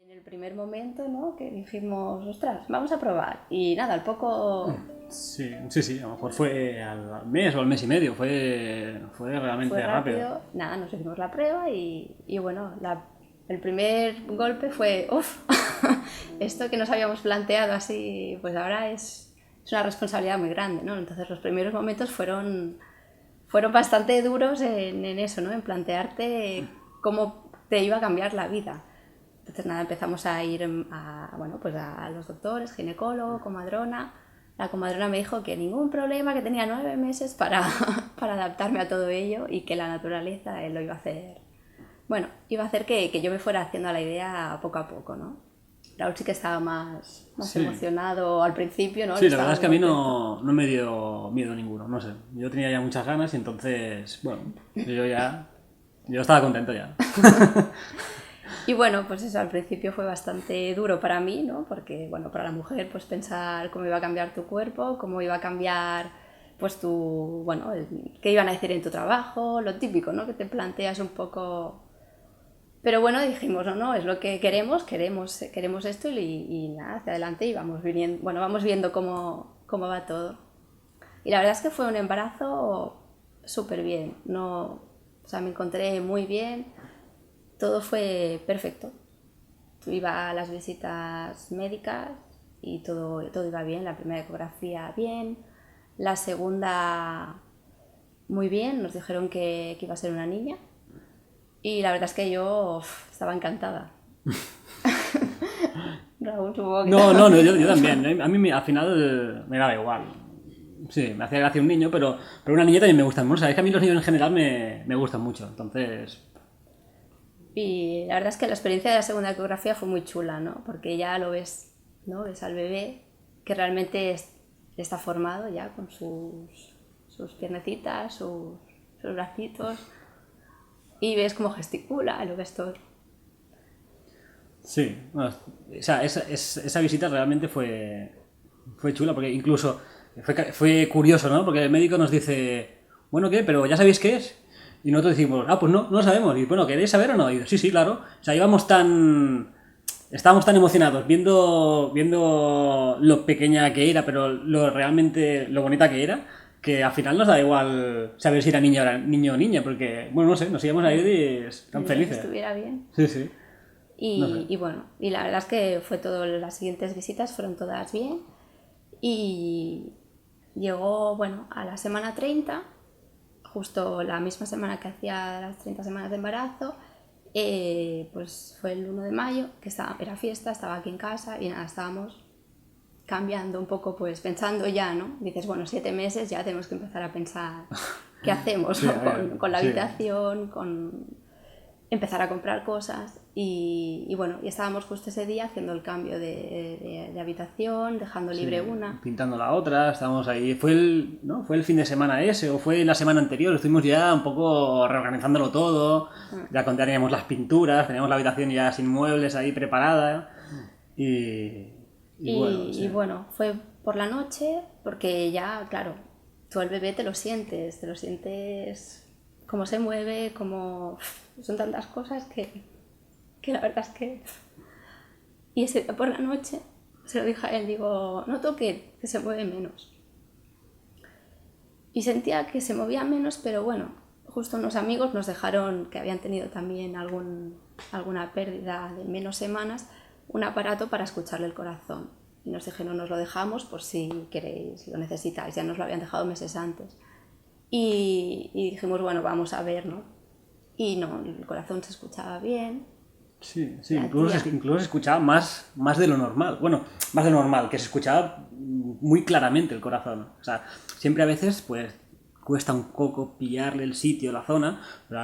En el primer momento, ¿no? Que dijimos, ostras, vamos a probar. Y nada, al poco Sí, sí, sí, a lo mejor fue al mes o al mes y medio, fue fue realmente rápido. rápido. Nada, nos hicimos la prueba y bueno, el primer golpe fue, uff, esto que nos habíamos planteado así, pues ahora es una responsabilidad muy grande, ¿no? Entonces los primeros momentos fueron bastante duros en eso, ¿no? En plantearte cómo te iba a cambiar la vida. Entonces nada, empezamos a ir bueno, pues a los doctores, ginecólogo, comadrona. La comadrona me dijo que ningún problema, que tenía 9 meses para adaptarme a todo ello y que la naturaleza lo iba a hacer. Bueno, iba a hacer que yo me fuera haciendo a la idea poco a poco, ¿no? Raúl sí que estaba más Sí, emocionado al principio, ¿no? Él sí, la estaba verdad es muy que a mí contento. no me dio miedo ninguno, no sé. Yo tenía ya muchas ganas y entonces, bueno, yo estaba contento ya. Y bueno, pues eso al principio fue bastante duro para mí, ¿no? Porque, bueno, para la mujer, pues pensar cómo iba a cambiar tu cuerpo, cómo iba a cambiar, pues bueno, qué iban a decir en tu trabajo, lo típico, ¿no? Que te planteas un poco. Pero bueno, dijimos, no, no, es lo que queremos esto y nada, hacia adelante y vamos viendo cómo va todo. Y la verdad es que fue un embarazo súper bien, no, o sea, me encontré muy bien, todo fue perfecto. Iba a las visitas médicas y todo iba bien. La primera ecografía bien, la segunda muy bien, nos dijeron que iba a ser una niña y la verdad es que yo estaba encantada. Raúl, supongo que No, no, no, yo también. también. A mí al final me daba igual. Sí, me hacía gracia un niño, pero una niña también me gustan mucho. Sabes que a mí los niños en general me gustan mucho. Entonces, Y la verdad es que la experiencia de la segunda ecografía fue muy chula, ¿no? Porque ya lo ves, ¿no? Ves al bebé que realmente está formado ya con sus piernecitas, sus bracitos, y ves cómo gesticula, lo ves todo. sí. Bueno, o sea, esa visita realmente fue chula porque incluso fue curioso, ¿no? Porque el médico nos dice, bueno, ¿qué? ¿Pero ya sabéis qué es? Y nosotros decimos, ah, pues no, no lo sabemos. Y bueno, ¿queréis saber o no? Y sí, sí, claro. O sea, estábamos tan emocionados viendo lo pequeña que era, pero lo bonita que era, que al final nos da igual saber si era niño o niña, porque, bueno, no sé, nos íbamos a ir y tan Mientras felices. estuviera bien. Sí, sí, no sé. Y bueno, y la verdad es que fue todo, las siguientes visitas fueron todas bien. Y llegó, bueno, a la semana 30 justo la misma semana que hacía las 30 semanas de embarazo, pues fue el 1 de mayo, que era fiesta, estaba aquí en casa y nada, estábamos cambiando un poco, pues pensando ya, ¿no? Dices, bueno, 7 meses ya tenemos que empezar a pensar qué hacemos, Sí, ¿no? a ver, Con la sí. habitación, con empezar a comprar cosas y bueno, y estábamos justo ese día haciendo el cambio de habitación, dejando libre Sí, una. pintando la otra, estábamos ahí. ¿No? Fue el fin de semana ese, o fue la semana anterior, estuvimos ya un poco reorganizándolo todo, ya teníamos las pinturas, teníamos la habitación ya sin muebles ahí preparada, y, y bueno, Y sí. bueno, fue por la noche porque ya, claro, tú al bebé te lo sientes cómo se mueve, cómo. Son tantas cosas que la verdad es que. Y ese día por la noche se lo dije a él, digo, noto que se mueve menos. Y sentía que se movía menos, pero bueno, justo unos amigos nos dejaron, que habían tenido también alguna pérdida de menos semanas, un aparato para escucharle el corazón. Y nos dijeron, nos lo dejamos por si queréis, lo necesitáis. Ya nos lo habían dejado meses antes. Y dijimos, bueno, vamos a ver, ¿no? Y no, el corazón se escuchaba bien, Sí, sí, latía. incluso se escuchaba más de lo normal. Bueno, más de lo normal, que se escuchaba muy claramente el corazón. O sea, siempre a veces, pues, cuesta un poco pillarle el sitio, la zona, pero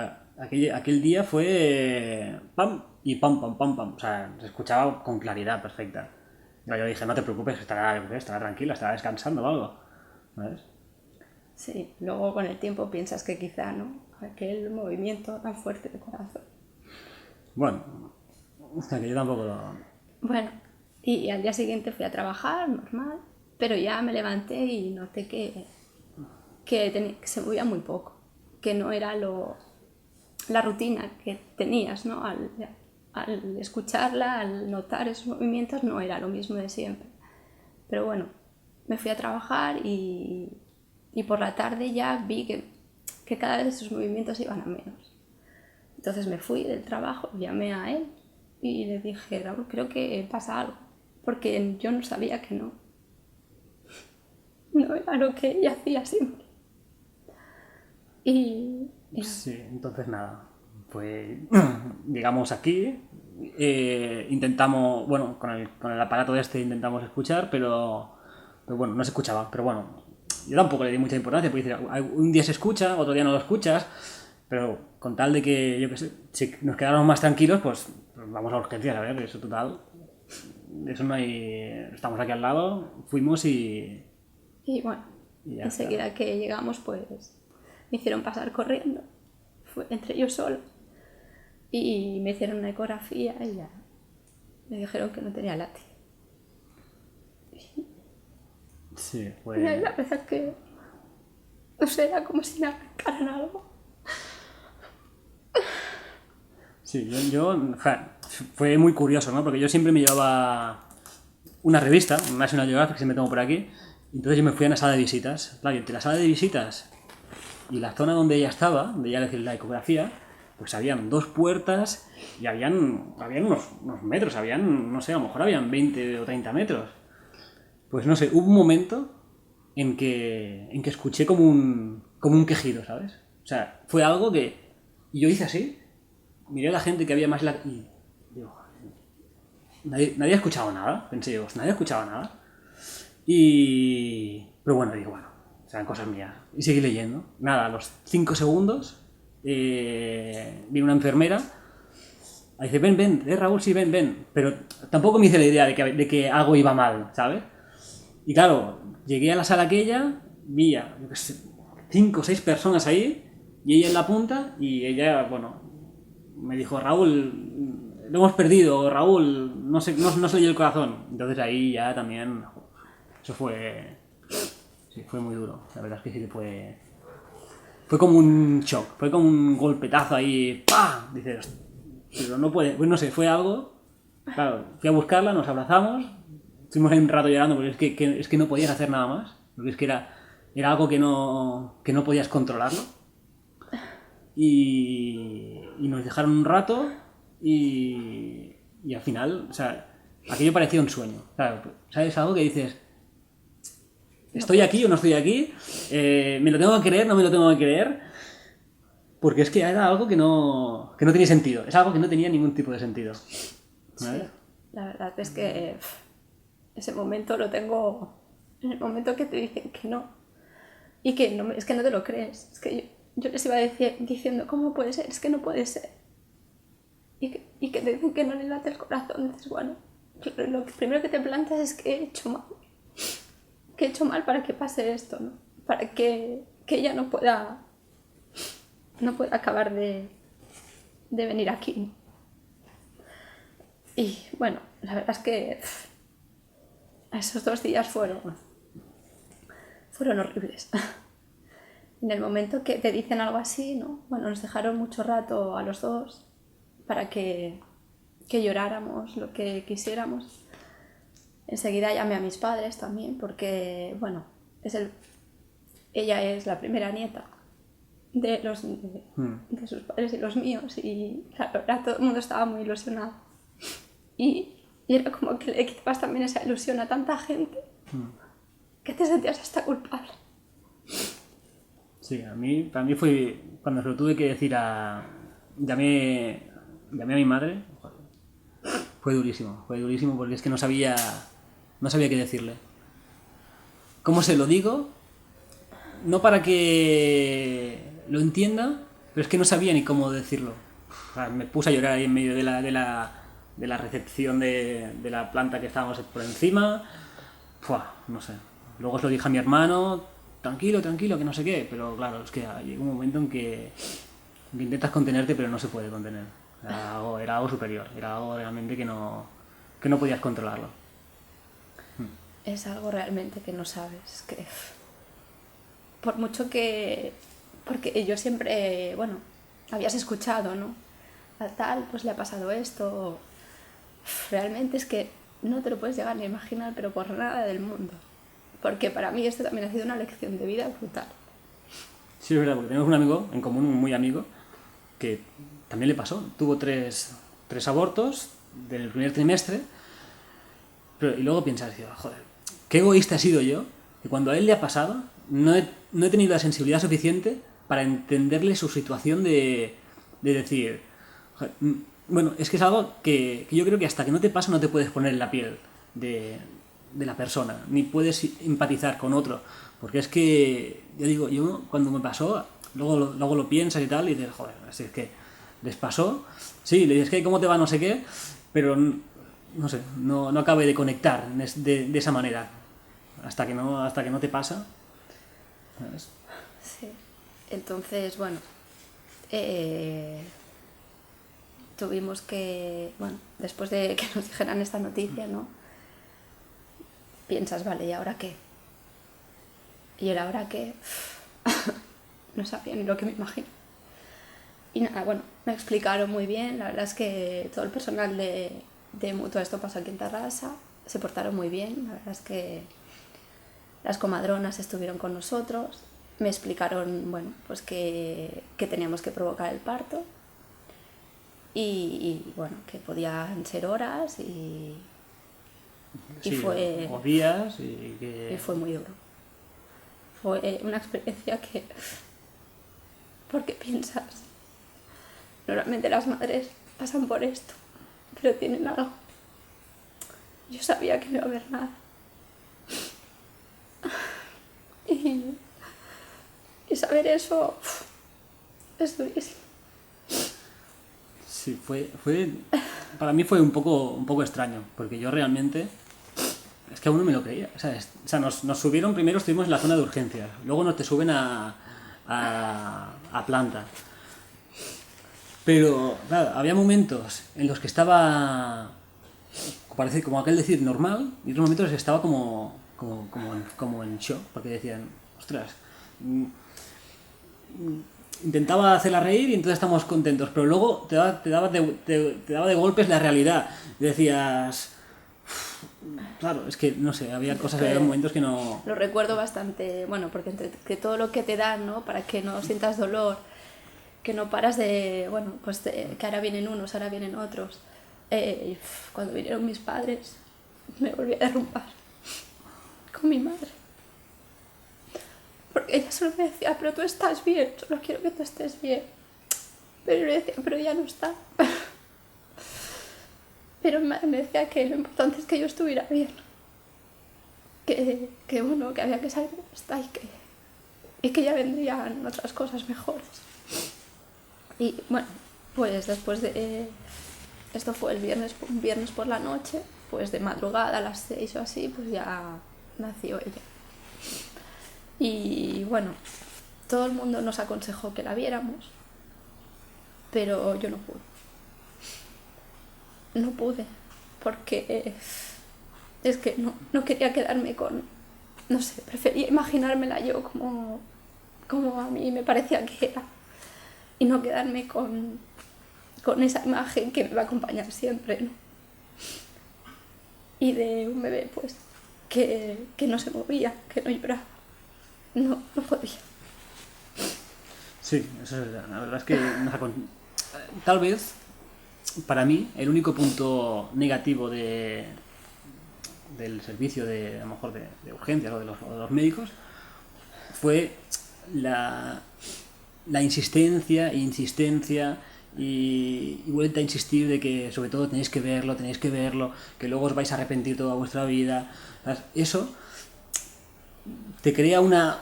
aquel día fue pam y pam, pam, pam, pam. O sea, se escuchaba con claridad perfecta. Yo dije, no te preocupes, estará tranquila, estará descansando o algo. ¿Sabes? Sí, luego con el tiempo piensas que quizá, ¿no? Aquel movimiento tan fuerte de corazón. Bueno, o sea, que yo tampoco lo... Bueno, y al día siguiente fui a trabajar, normal, pero ya me levanté y noté que se movía muy poco, que no era la rutina que tenías, ¿no? al escucharla, al notar esos movimientos, no era lo mismo de siempre. Pero bueno, me fui a trabajar y por la tarde ya vi que cada vez esos movimientos iban a menos. Entonces me fui del trabajo, llamé a él y le dije, Raúl, creo que pasa algo, porque yo no sabía que no era lo que ella hacía siempre. Y Sí, entonces nada, pues llegamos aquí, intentamos, bueno, con el aparato este intentamos escuchar, pero bueno, no se escuchaba, pero bueno, yo tampoco le di mucha importancia, porque dice, un día se escucha, otro día no lo escuchas, pero con tal de que, yo qué sé, si nos quedáramos más tranquilos, pues vamos a urgencias, a ver, eso total, eso no hay, estamos aquí al lado, fuimos y bueno, y ya enseguida está. que llegamos, pues me hicieron pasar corriendo. Entre ellos solos. Y me hicieron una ecografía y ya me dijeron que no tenía látigo. Sí, Y pues... la verdad es que, no sé, era como si me arrancaran algo. Sí, fue muy curioso, ¿no? Porque yo siempre me llevaba una revista, un National Geographic, que siempre tengo por aquí, y entonces yo me fui a una sala de visitas. Claro, y entre la sala de visitas y la zona donde ella estaba, donde ella hacía la ecografía, pues habían 2 puertas y habían unos metros, habían, no sé, a lo mejor habían 20 o 30 metros. Pues no sé, hubo un momento en que escuché como un quejido, ¿sabes? O sea, fue algo que yo hice así, miré a la gente que había más y digo, nadie ha escuchado nada, pensé yo, nadie ha escuchado nada. Pero bueno, digo, bueno, serán cosas mías. Y seguí leyendo. Nada, a los 5 segundos vi una enfermera. Dice, ven, Raúl, sí, ven. Pero tampoco me hice la idea de que algo iba mal, ¿sabes? Y claro, llegué a la sala aquella, vi a 5 o 6 personas ahí, y ella en la punta, y ella, bueno, me dijo, Raúl, lo hemos perdido, Raúl, no se le dio el corazón. Entonces ahí ya también, eso fue muy duro. La verdad es que sí que fue como un shock, fue como un golpetazo ahí, ¡pah! Dices, pero no puede, pues no sé, fue algo. Claro, fui a buscarla, nos abrazamos, estuvimos ahí un rato llorando porque es que no podías hacer nada más, porque es que era algo que no podías controlarlo. Y nos dejaron un rato y al final, o sea, aquello parecía un sueño. Claro, ¿sabes? Algo que dices, ¿estoy aquí o no estoy aquí? ¿Me lo tengo que creer? ¿No me lo tengo que creer? Porque es que era algo que no tenía sentido. Es algo que no tenía ningún tipo de sentido. ¿Sabes? Sí, la verdad es que ese momento lo tengo en el momento que te dicen que no. Y que no, es que no te lo crees. Es que yo les iba diciendo, ¿cómo puede ser? Es que no puede ser. Y que te dicen que no le late el corazón. Dices, bueno, claro, lo primero que te planteas es que he hecho mal. Que he hecho mal para que pase esto, ¿no? Para que ella no pueda acabar de venir aquí, ¿no? Y bueno, la verdad es que esos 2 días fueron horribles. En el momento que te dicen algo así, ¿no? Bueno, nos dejaron mucho rato a los dos para que lloráramos lo que quisiéramos. Enseguida llamé a mis padres también porque, bueno, ella es la primera nieta de sus padres y los míos, y claro, todo el mundo estaba muy ilusionado. Y era como que le quitabas también esa ilusión a tanta gente que te sentías hasta culpable. Sí, para mí fue cuando se lo tuve que decir llamé a mi madre. Fue durísimo porque es que no sabía qué decirle. ¿Cómo se lo digo? No para que lo entienda, pero es que no sabía ni cómo decirlo. O sea, me puse a llorar ahí en medio de la recepción de la planta que estábamos por encima. No sé. Luego se lo dije a mi hermano, tranquilo, que no sé qué, pero claro, es que llega un momento en que intentas contenerte, pero no se puede contener. Era algo superior, era algo realmente que no podías controlarlo. Es algo realmente que no sabes, que por mucho que... Porque yo siempre, bueno, habías escuchado, ¿no? a tal pues le ha pasado esto. Realmente es que no te lo puedes llegar ni a imaginar, pero por nada del mundo. Porque para mí esto también ha sido una lección de vida brutal. Sí, es verdad, porque tenemos un amigo en común, un muy amigo, que también le pasó. Tuvo tres abortos del primer trimestre, y luego piensas, joder, qué egoísta he sido yo, que cuando a él le ha pasado, no he tenido la sensibilidad suficiente para entenderle su situación de decir, joder, bueno, es que es algo que yo creo que hasta que no te pasa no te puedes poner en la piel de la persona, ni puedes empatizar con otro, porque es que, ya digo, yo cuando me pasó, luego lo piensas y tal, y dices, joder, así es que les pasó, sí, le dices que cómo te va no sé qué, pero no sé, no acabé de conectar de esa manera, hasta que no te pasa, ¿sabes? Sí. Entonces, bueno, tuvimos que, bueno, después de que nos dijeran esta noticia, ¿no? Piensas, vale, ¿y ahora qué? Y el ahora qué, no sabía ni lo que me imagino. Y nada, bueno, me explicaron muy bien, la verdad es que todo el personal de Mutua, esto pasó aquí en Tarrasa, se portaron muy bien, la verdad es que las comadronas estuvieron con nosotros, me explicaron, bueno, pues que teníamos que provocar el parto y bueno, que podían ser horas y Sí, fue... o días y fue muy duro. Fue una experiencia que... Porque piensas, normalmente las madres pasan por esto, pero tienen algo. Yo sabía que no iba a haber nada. Y saber eso es durísimo. Sí, para mí fue un poco extraño, porque yo realmente, es que aún no me lo creía, ¿sabes? O sea, nos subieron, primero estuvimos en la zona de urgencias, luego nos te suben a planta. Pero, claro, había momentos en los que estaba, parece como aquel decir, normal, y otros momentos en los que estaba como en shock, porque decían, ostras, intentaba hacerla reír y entonces estamos contentos, pero luego te daba de golpes la realidad. Y decías, claro, es que no sé, había cosas, había momentos que no... Lo recuerdo bastante, bueno, porque entre que todo lo que te dan, ¿no? Para que no sientas dolor, que no paras de, bueno, pues que ahora vienen unos, ahora vienen otros. Y cuando vinieron mis padres, me volví a derrumbar con mi madre. Porque ella solo me decía, pero tú estás bien, solo quiero que tú estés bien. Pero yo le decía, pero ya no está. Pero mi madre me decía que lo importante es que yo estuviera bien. Que bueno, que había que salir de esta y que ya vendrían otras cosas mejores. Y bueno, pues después de... esto fue un viernes por la noche, pues de madrugada a las 6 o así, pues ya nació ella. Y bueno, todo el mundo nos aconsejó que la viéramos, pero yo no pude. No pude, porque es que no quería quedarme con... No sé, prefería imaginármela yo como a mí me parecía que era. Y no quedarme con esa imagen que me va a acompañar siempre, ¿no? Y de un bebé, pues, que no se movía, que no lloraba. No podía. Sí, eso es verdad. La verdad es que tal vez, para mí, el único punto negativo del servicio a lo mejor de urgencias o de los médicos fue la insistencia y vuelta a insistir de que sobre todo tenéis que verlo, que luego os vais a arrepentir toda vuestra vida. Eso te crea una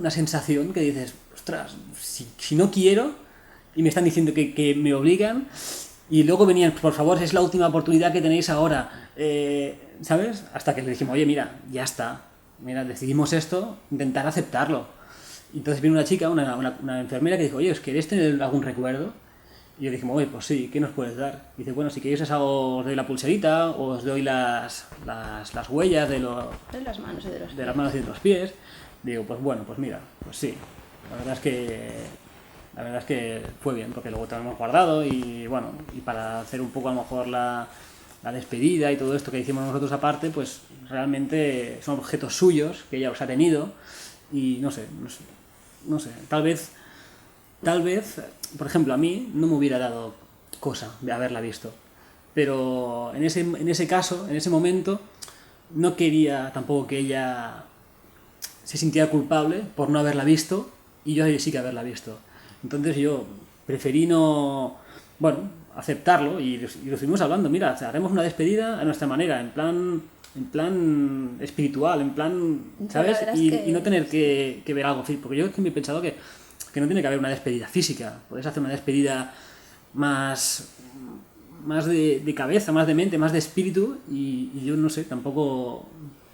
sensación que dices, ostras, si no quiero y me están diciendo que me obligan, y luego venían, por favor, es la última oportunidad que tenéis ahora, ¿sabes? Hasta que le dijimos, oye, mira, ya está, mira, decidimos esto, intentar aceptarlo. Y entonces vino una chica, una enfermera que dijo, oye, ¿os queréis tener algún recuerdo? Y yo dijimos, oye, pues sí, ¿qué nos puedes dar? Y dice, bueno, si queréis os doy la pulserita, o os doy las huellas de las manos y de los pies. Digo, pues bueno, pues mira, pues sí. La verdad es que la verdad es que fue bien, porque luego te lo hemos guardado y bueno, y para hacer un poco a lo mejor la despedida y todo esto que hicimos nosotros aparte, pues realmente son objetos suyos que ella os ha tenido y no sé, tal vez, por ejemplo, a mí no me hubiera dado cosa de haberla visto, pero en ese caso, en ese momento, no quería tampoco que ella se sintiera culpable por no haberla visto y yo sí que haberla visto. Entonces yo preferí no, bueno, aceptarlo y lo estuvimos hablando, mira, haremos una despedida a nuestra manera, en plan espiritual, en plan, ¿sabes? Y no tener que ver algo físico, porque yo siempre he pensado que no tiene que haber una despedida física, puedes hacer una despedida más de cabeza, más de mente, más de espíritu y yo no sé, tampoco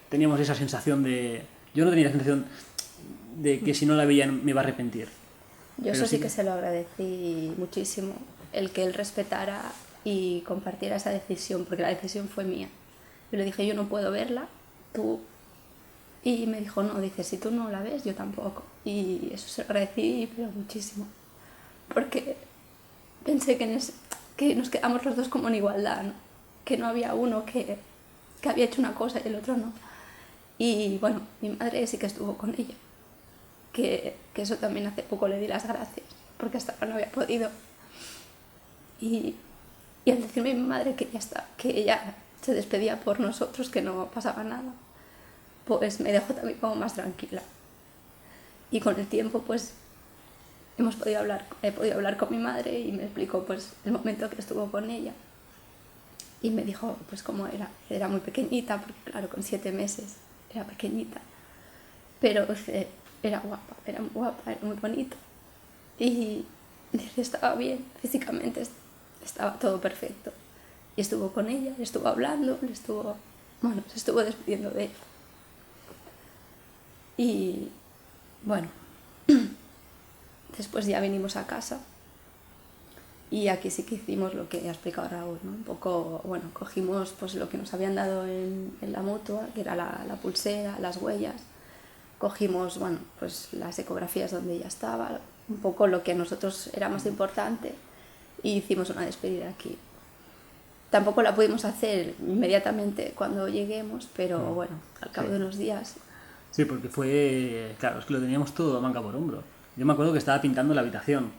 teníamos esa sensación de... Yo no tenía la sensación de que si no la veía me iba a arrepentir. Yo eso sí que se lo agradecí muchísimo, el que él respetara y compartiera esa decisión, porque la decisión fue mía. Yo le dije, yo no puedo verla, tú... Y me dijo, no, dice, si tú no la ves, yo tampoco. Y eso se lo agradecí, pero muchísimo. Porque pensé que nos quedamos los dos como en igualdad, ¿no? Que no había uno que había hecho una cosa y el otro no. Y bueno, mi madre sí que estuvo con ella. Que eso también hace poco le di las gracias, porque hasta ahora no había podido. Y al decirme mi madre que ya está, que ella se despedía por nosotros, que no pasaba nada, pues me dejó también como más tranquila. Y con el tiempo pues he podido hablar con mi madre y me explicó pues el momento que estuvo con ella. Y me dijo pues cómo era muy pequeñita, porque claro, con 7 meses era pequeñita, pero era muy guapa, era muy bonita. Y estaba bien, físicamente estaba todo perfecto. Y estuvo con ella, le estuvo hablando, se estuvo despidiendo de ella. Y bueno, después ya vinimos a casa y aquí sí que hicimos lo que ha explicado Raúl, ¿no? Un poco, bueno, cogimos pues lo que nos habían dado en la mutua, que era la pulsera, las huellas, cogimos, bueno, pues las ecografías donde ella estaba, un poco lo que a nosotros era más importante y hicimos una despedida aquí. Tampoco la pudimos hacer inmediatamente cuando lleguemos, pero bueno, al cabo de unos días... Sí, porque fue... Claro, es que lo teníamos todo manga por hombro. Yo me acuerdo que estaba pintando la habitación.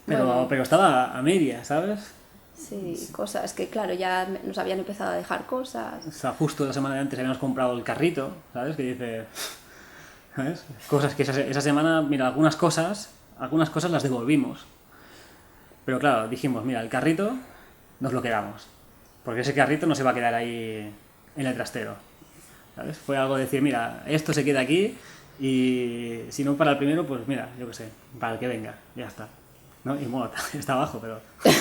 Pero estaba a media, ¿sabes? Sí, cosas que, claro, ya nos habían empezado a dejar cosas. O sea, justo la semana de antes habíamos comprado el carrito, ¿sabes? Que dice... ¿Sabes? Cosas que esa semana, mira, algunas cosas las devolvimos. Pero claro, dijimos, mira, el carrito nos lo quedamos. Porque ese carrito no se va a quedar ahí en el trastero. ¿Sabes? Fue algo de decir, mira, esto se queda aquí y si no para el primero, pues mira, yo qué sé, para el que venga, ya está. ¿No? Y bueno, está abajo, pero... Pero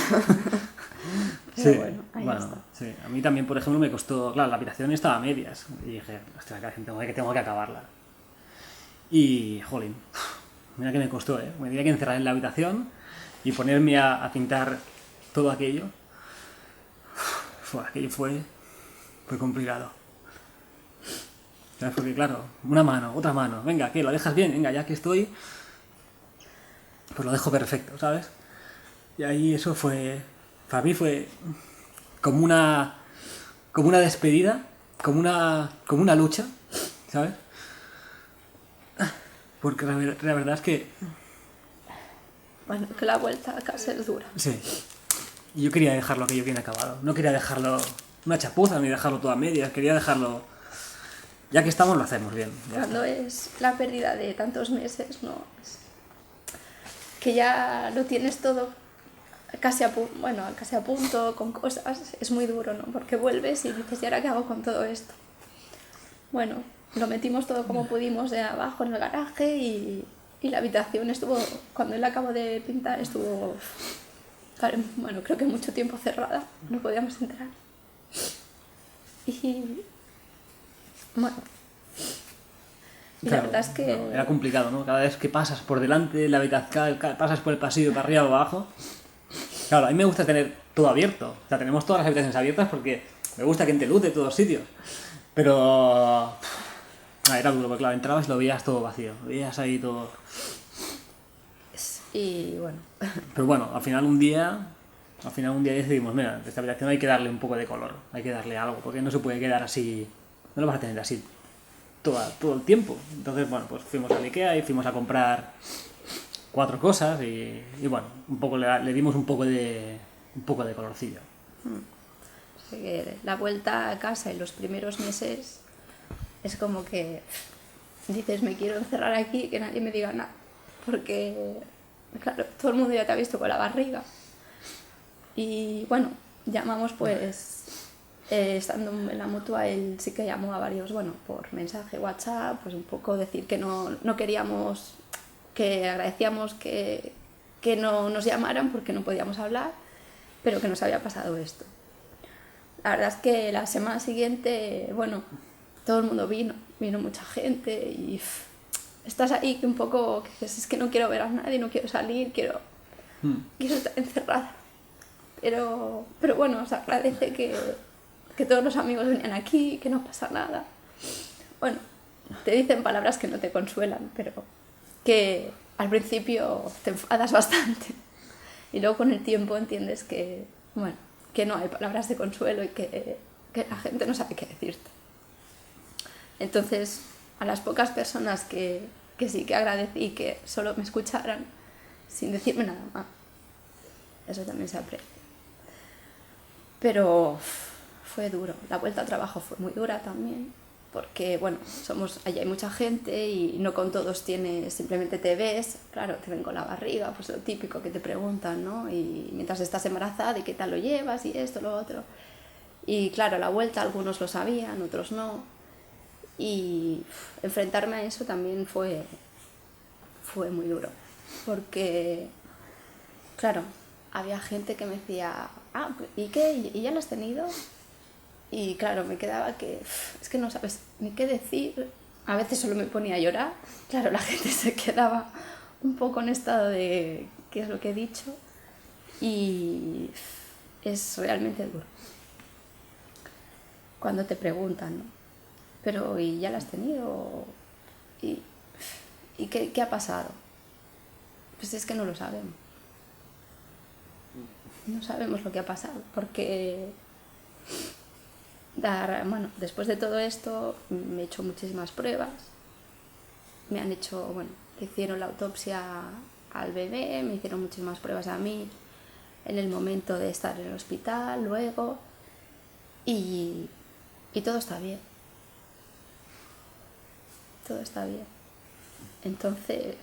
sí, bueno, ahí está. Sí. A mí también, por ejemplo, me costó... Claro, la habitación estaba a medias y dije, ostras, tengo que acabarla. Y, jolín, mira que me costó, ¿eh? Me tenía que encerrar en la habitación y ponerme a pintar todo aquello. Aquello fue complicado. ¿Sabes? Porque claro, una mano, otra mano, venga, ¿qué? ¿Lo dejas bien? Venga, ya que estoy, pues lo dejo perfecto, ¿sabes? Y ahí eso fue, para mí fue como una despedida, como una lucha, ¿sabes? Porque la verdad es que... Bueno, que la vuelta a casa es dura. Sí. Y yo quería dejarlo aquello bien acabado. No quería dejarlo una chapuza ni dejarlo todo a medias. Quería dejarlo... Ya que estamos, lo hacemos bien. Cuando es la pérdida de tantos meses, ¿no? Que ya lo tienes todo casi a punto, con cosas, es muy duro, ¿no? Porque vuelves y dices, ¿y ahora qué hago con todo esto? Bueno, lo metimos todo como pudimos de abajo en el garaje y la habitación estuvo, cuando él acabó de pintar, estuvo, bueno, creo que mucho tiempo cerrada, no podíamos entrar. Y bueno, y claro, la verdad es que... No, era complicado, ¿no? Cada vez que pasas por delante de la habitación, pasas por el pasillo para arriba o abajo. Claro, a mí me gusta tener todo abierto. O sea, tenemos todas las habitaciones abiertas porque me gusta que entre luz de todos sitios. Pero... era duro, porque claro, entrabas y lo veías todo vacío. Lo veías ahí todo... Y bueno, Pero bueno, al final un día decidimos, mira, esta habitación hay que darle un poco de color, hay que darle algo, porque no se puede quedar así, no lo vas a tener así todo el tiempo. Entonces, bueno, pues fuimos a Ikea y fuimos a comprar 4 cosas y bueno, un poco le dimos un poco de colorcillo. así que la vuelta a casa en los primeros meses es como que dices, me quiero encerrar aquí, que nadie me diga nada. Porque, claro, todo el mundo ya te ha visto con la barriga. Y bueno, llamamos pues, estando en la mutua, él sí que llamó a varios, bueno, por mensaje, WhatsApp, pues un poco decir que no queríamos, que agradecíamos que no nos llamaran porque no podíamos hablar, pero que nos había pasado esto. La verdad es que la semana siguiente, bueno, todo el mundo vino mucha gente y estás ahí que un poco, que dices, es que no quiero ver a nadie, no quiero salir, quiero estar encerrada. Pero bueno, se agradece que todos los amigos venían aquí, que no pasa nada. Bueno, te dicen palabras que no te consuelan, pero que al principio te enfadas bastante. Y luego con el tiempo entiendes que, bueno, que no hay palabras de consuelo y que la gente no sabe qué decirte. Entonces, a las pocas personas que sí que agradecí que solo me escucharan sin decirme nada más, eso también se aprecia. Pero fue duro. La vuelta al trabajo fue muy dura también, porque bueno, allí hay mucha gente y no con todos simplemente te ves, claro, te ven con la barriga, pues lo típico que te preguntan, ¿no? Y mientras estás embarazada, ¿y qué tal lo llevas? Y esto, lo otro. Y claro, a la vuelta algunos lo sabían, otros no. Y enfrentarme a eso también fue muy duro, porque claro, había gente que me decía, ¿y qué? ¿Y ya lo has tenido? Y claro, me quedaba que, es que no sabes ni qué decir. A veces solo me ponía a llorar. Claro, la gente se quedaba un poco en estado de qué es lo que he dicho. Y es realmente duro cuando te preguntan, ¿no? Pero, ¿y ya lo has tenido? ¿Y qué ha pasado? Pues es que no lo sabemos. No sabemos lo que ha pasado, porque bueno, después de todo esto me he hecho muchísimas pruebas. Me han hecho, bueno, hicieron la autopsia al bebé, me hicieron muchísimas pruebas a mí en el momento de estar en el hospital, luego, y todo está bien. Todo está bien. Entonces,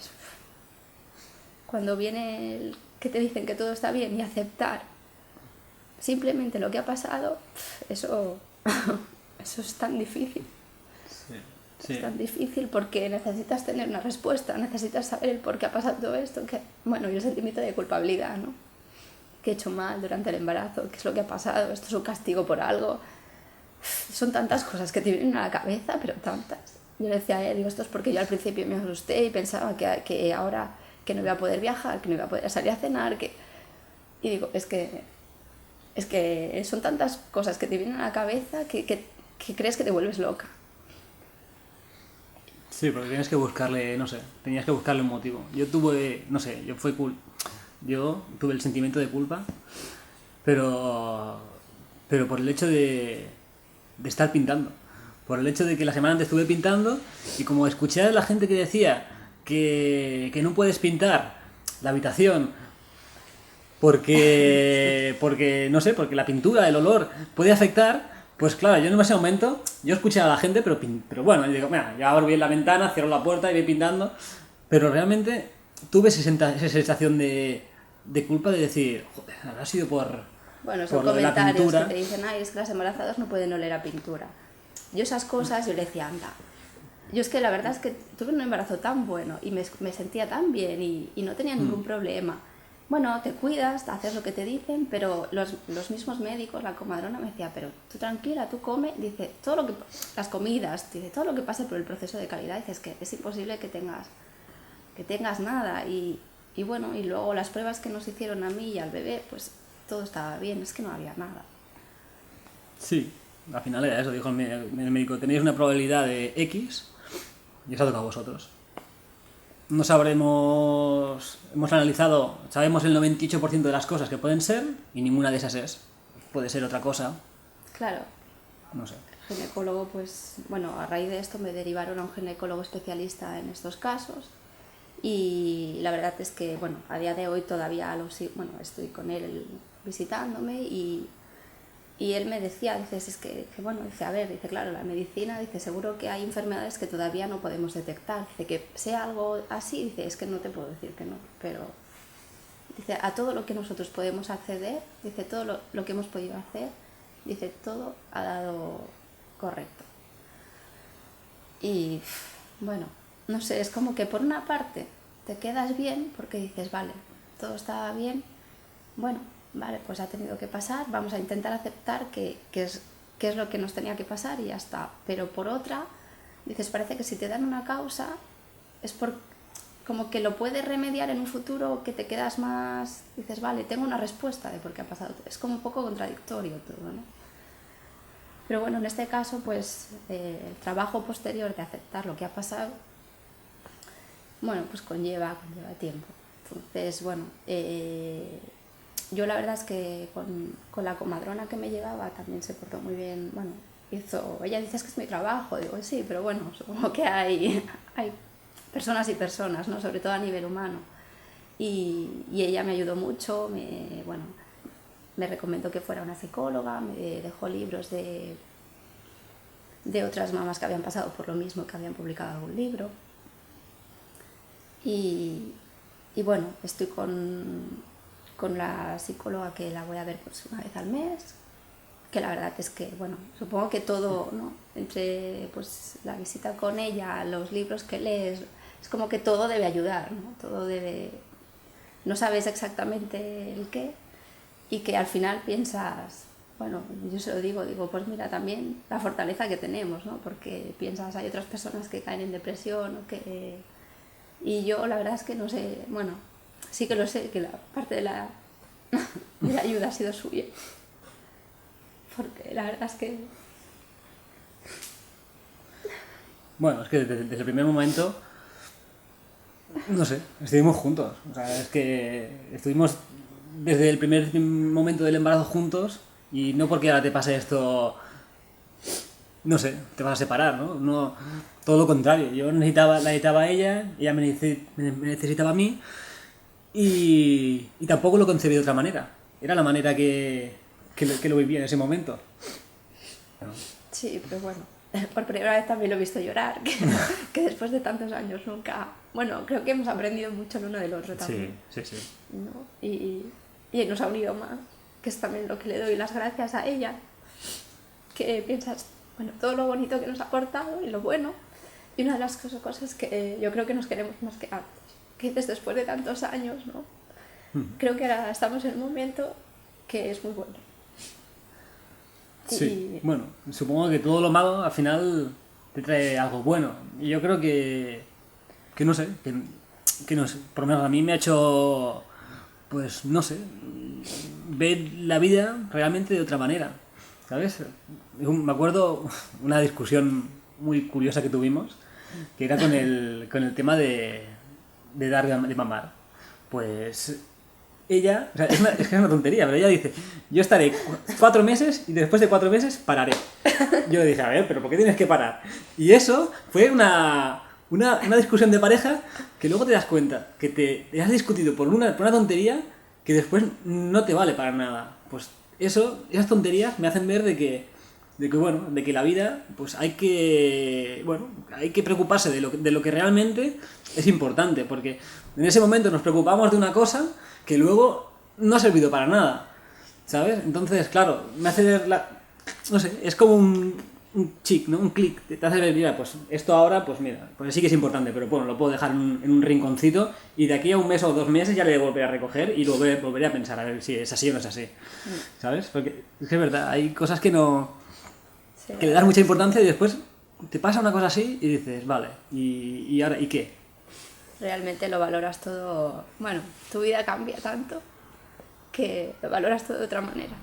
cuando viene el que te dicen que todo está bien y aceptar simplemente lo que ha pasado, eso es tan difícil. Sí. Es tan difícil porque necesitas tener una respuesta, necesitas saber el por qué ha pasado todo esto, bueno, y el sentimiento de culpabilidad, ¿no? Que he hecho mal durante el embarazo, qué es lo que ha pasado, esto es un castigo por algo. Son tantas cosas que te vienen a la cabeza, pero tantas. Yo le decía a él, digo, esto es porque yo al principio me asusté y pensaba que ahora que no iba a poder viajar, que no iba a poder salir a cenar, y digo, es que son tantas cosas que te vienen a la cabeza que crees que te vuelves loca. Sí, porque tienes que buscarle, no sé, tenías que buscarle un motivo. Yo tuve, no sé, yo tuve el sentimiento de culpa, pero por el hecho de estar pintando. Por el hecho de que la semana antes estuve pintando y como escuché a la gente que decía que no puedes pintar la habitación porque no sé, porque la pintura, el olor puede afectar, pues claro, yo en ese momento yo escuché a la gente, pero bueno, yo digo, mira, ya abro bien la ventana, cierro la puerta y voy pintando, pero realmente tuve esa sensación de culpa de decir, joder, habrá sido Bueno, son lo de la comentarios pintura. que te dicen, es que las embarazadas no pueden oler a pintura. Yo esas cosas, yo le decía, anda. Yo es que la verdad es que tuve un embarazo tan bueno y me sentía tan bien y no tenía ningún problema. Bueno, te cuidas, haces lo que te dicen, pero los mismos médicos, la comadrona me decía, pero tú tranquila, tú come, dice, las comidas, dice, todo lo que pase por el proceso de calidad, dices que es imposible que tengas nada. Y bueno, y luego las pruebas que nos hicieron a mí y al bebé, pues todo estaba bien, es que no había nada. Sí, al final era eso, dijo el médico, tenéis una probabilidad de X y os ha tocado a vosotros. no sabremos, hemos analizado, sabemos el 98% de las cosas que pueden ser y ninguna de esas es. Puede ser otra cosa, Claro. no sé. El ginecólogo, pues, bueno, a raíz de esto me derivaron a un ginecólogo especialista en estos casos y la verdad es que, bueno, a día de hoy todavía bueno, estoy con él visitándome y él me decía, dice, es que, bueno, dice, a ver, dice, claro, la medicina, dice, seguro que hay enfermedades que todavía no podemos detectar, dice, que sea algo así, dice, es que no te puedo decir que no, pero, dice, a todo lo que nosotros podemos acceder, dice, todo lo que hemos podido hacer, dice, todo ha dado correcto. Y, bueno, no sé, es como que por una parte te quedas bien porque dices, vale, todo está bien, bueno, vale, pues ha tenido que pasar, vamos a intentar aceptar que es lo que nos tenía que pasar y ya está. Pero por otra, dices, parece que si te dan una causa es como que lo puedes remediar en un futuro, que te quedas más, dices, vale, tengo una respuesta de por qué ha pasado. Es como un poco contradictorio todo, ¿no? Pero bueno, en este caso, pues el trabajo posterior de aceptar lo que ha pasado, bueno, pues conlleva tiempo. Entonces, bueno, yo la verdad es que con la comadrona que me llevaba también se portó muy bien, bueno, ella dice es que es mi trabajo, digo sí, pero bueno, supongo que hay personas y personas, ¿no? Sobre todo a nivel humano. Y ella me ayudó mucho, me recomendó que fuera una psicóloga, me dejó libros de otras mamás que habían pasado por lo mismo, que habían publicado algún libro. Y bueno, estoy con la psicóloga que la voy a ver pues una vez al mes, que la verdad es que, bueno, supongo que todo, ¿no? Entre pues la visita con ella, los libros que lees, es como que todo debe ayudar, ¿no? Todo debe... No sabes exactamente el qué y que al final piensas, bueno, yo se lo digo, pues mira, también la fortaleza que tenemos, ¿no? Porque piensas, hay otras personas que caen en depresión o que... Y yo la verdad es que no sé, bueno, sí que lo sé, que la parte de la ayuda ha sido suya. Porque la verdad es que... Bueno, es que desde el primer momento, no sé, estuvimos juntos. O sea, es que estuvimos desde el primer momento del embarazo juntos y no porque ahora te pase esto, no sé, te vas a separar, ¿no? No, todo lo contrario. Yo la necesitaba a ella me necesitaba a mí y tampoco lo concebí de otra manera. Era la manera que lo vivía en ese momento. ¿No? Sí, pero bueno, por primera vez también lo he visto llorar, que después de tantos años nunca... Bueno, creo que hemos aprendido mucho el uno del otro también. Sí, sí, sí. ¿No? Y nos ha unido más, que es también lo que le doy las gracias a ella, que piensas, bueno, todo lo bonito que nos ha aportado y lo bueno, y una de las cosas que yo creo que nos queremos más que antes, que dices después de tantos años, ¿no? Creo que ahora estamos en un momento que es muy bueno. Sí, bueno, supongo que todo lo malo al final te trae algo bueno. Y yo creo que no sé, que no sé, por lo menos a mí me ha hecho, pues no sé, ver la vida realmente de otra manera, ¿sabes? Me acuerdo una discusión muy curiosa que tuvimos, que era con el tema de dar de mamar. Pues ella, o sea, es que es una tontería, pero ella dice, yo estaré 4 meses y después de 4 meses pararé. Yo le dije, a ver, pero ¿por qué tienes que parar? Y eso fue una discusión de pareja que luego te das cuenta que te has discutido por una tontería que después no te vale para nada. Pues esas tonterías me hacen ver de que bueno, de que la vida, pues hay que preocuparse de lo que realmente es importante, porque en ese momento nos preocupamos de una cosa que luego no ha servido para nada, ¿sabes? Entonces, claro, me hace ver no sé, es como un chic, ¿no? Un clic, te hace ver, mira, pues esto ahora, pues mira, pues sí que es importante, pero bueno, lo puedo dejar en un rinconcito y de aquí a un mes o 2 meses ya le volveré a recoger y volveré a pensar a ver si es así o no es así, ¿sabes? Porque es que es verdad, hay cosas que que le das mucha importancia y después te pasa una cosa así y dices, vale, ¿y ahora y qué? Realmente lo valoras todo, bueno, tu vida cambia tanto que lo valoras todo de otra manera.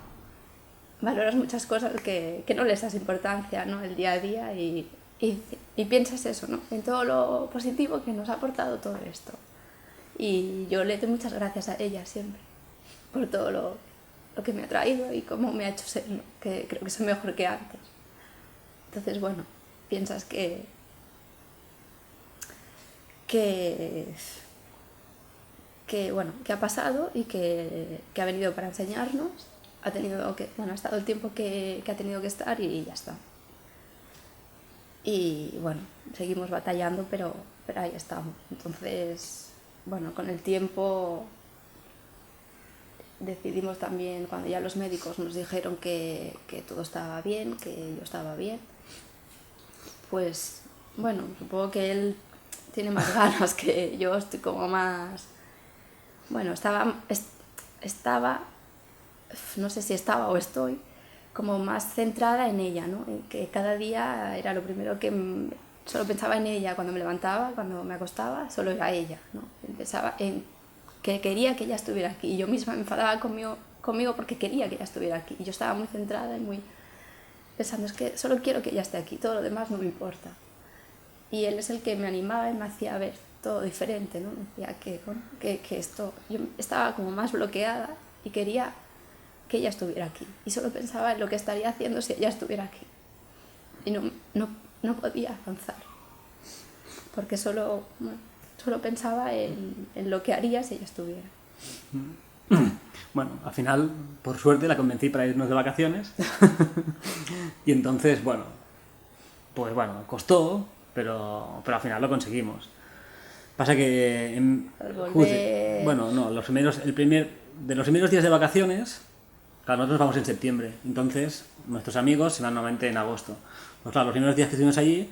Valoras muchas cosas que no les das importancia, ¿no? El día a día y Y piensas eso, ¿no? En todo lo positivo que nos ha aportado todo esto. Y yo le doy muchas gracias a ella siempre por todo lo que me ha traído y cómo me ha hecho ser, ¿no? Que creo que soy mejor que antes. Entonces, bueno, piensas que bueno, que ha pasado y que ha venido para enseñarnos, ha estado el tiempo que ha tenido que estar y ya está. Y bueno, seguimos batallando, pero ahí estamos. Entonces, bueno, con el tiempo decidimos también, cuando ya los médicos nos dijeron que todo estaba bien, que yo estaba bien, pues bueno, supongo que él tiene más ganas que yo, estoy como más... Bueno, estaba, no sé si estaba o estoy, como más centrada en ella, ¿no? En que cada día era lo primero que... Solo pensaba en ella cuando me levantaba, cuando me acostaba, solo era ella, ¿no? Pensaba en que quería que ella estuviera aquí. Y yo misma me enfadaba conmigo porque quería que ella estuviera aquí. Y yo estaba muy centrada y muy pensando, es que solo quiero que ella esté aquí, todo lo demás no me importa. Y él es el que me animaba y me hacía ver todo diferente, ¿no? Me decía que esto... Yo estaba como más bloqueada y quería que ella estuviera aquí. Y solo pensaba en lo que estaría haciendo si ella estuviera aquí. Y no podía avanzar. Porque solo pensaba en lo que haría si ella estuviera. Bueno, al final, por suerte, la convencí para irnos de vacaciones. Y entonces, bueno, pues bueno, costó, pero al final lo conseguimos. Pasa que bueno, no, de los primeros días de vacaciones, claro, nosotros vamos en septiembre, entonces nuestros amigos se van normalmente en agosto. Pues claro, los primeros días que estuvimos allí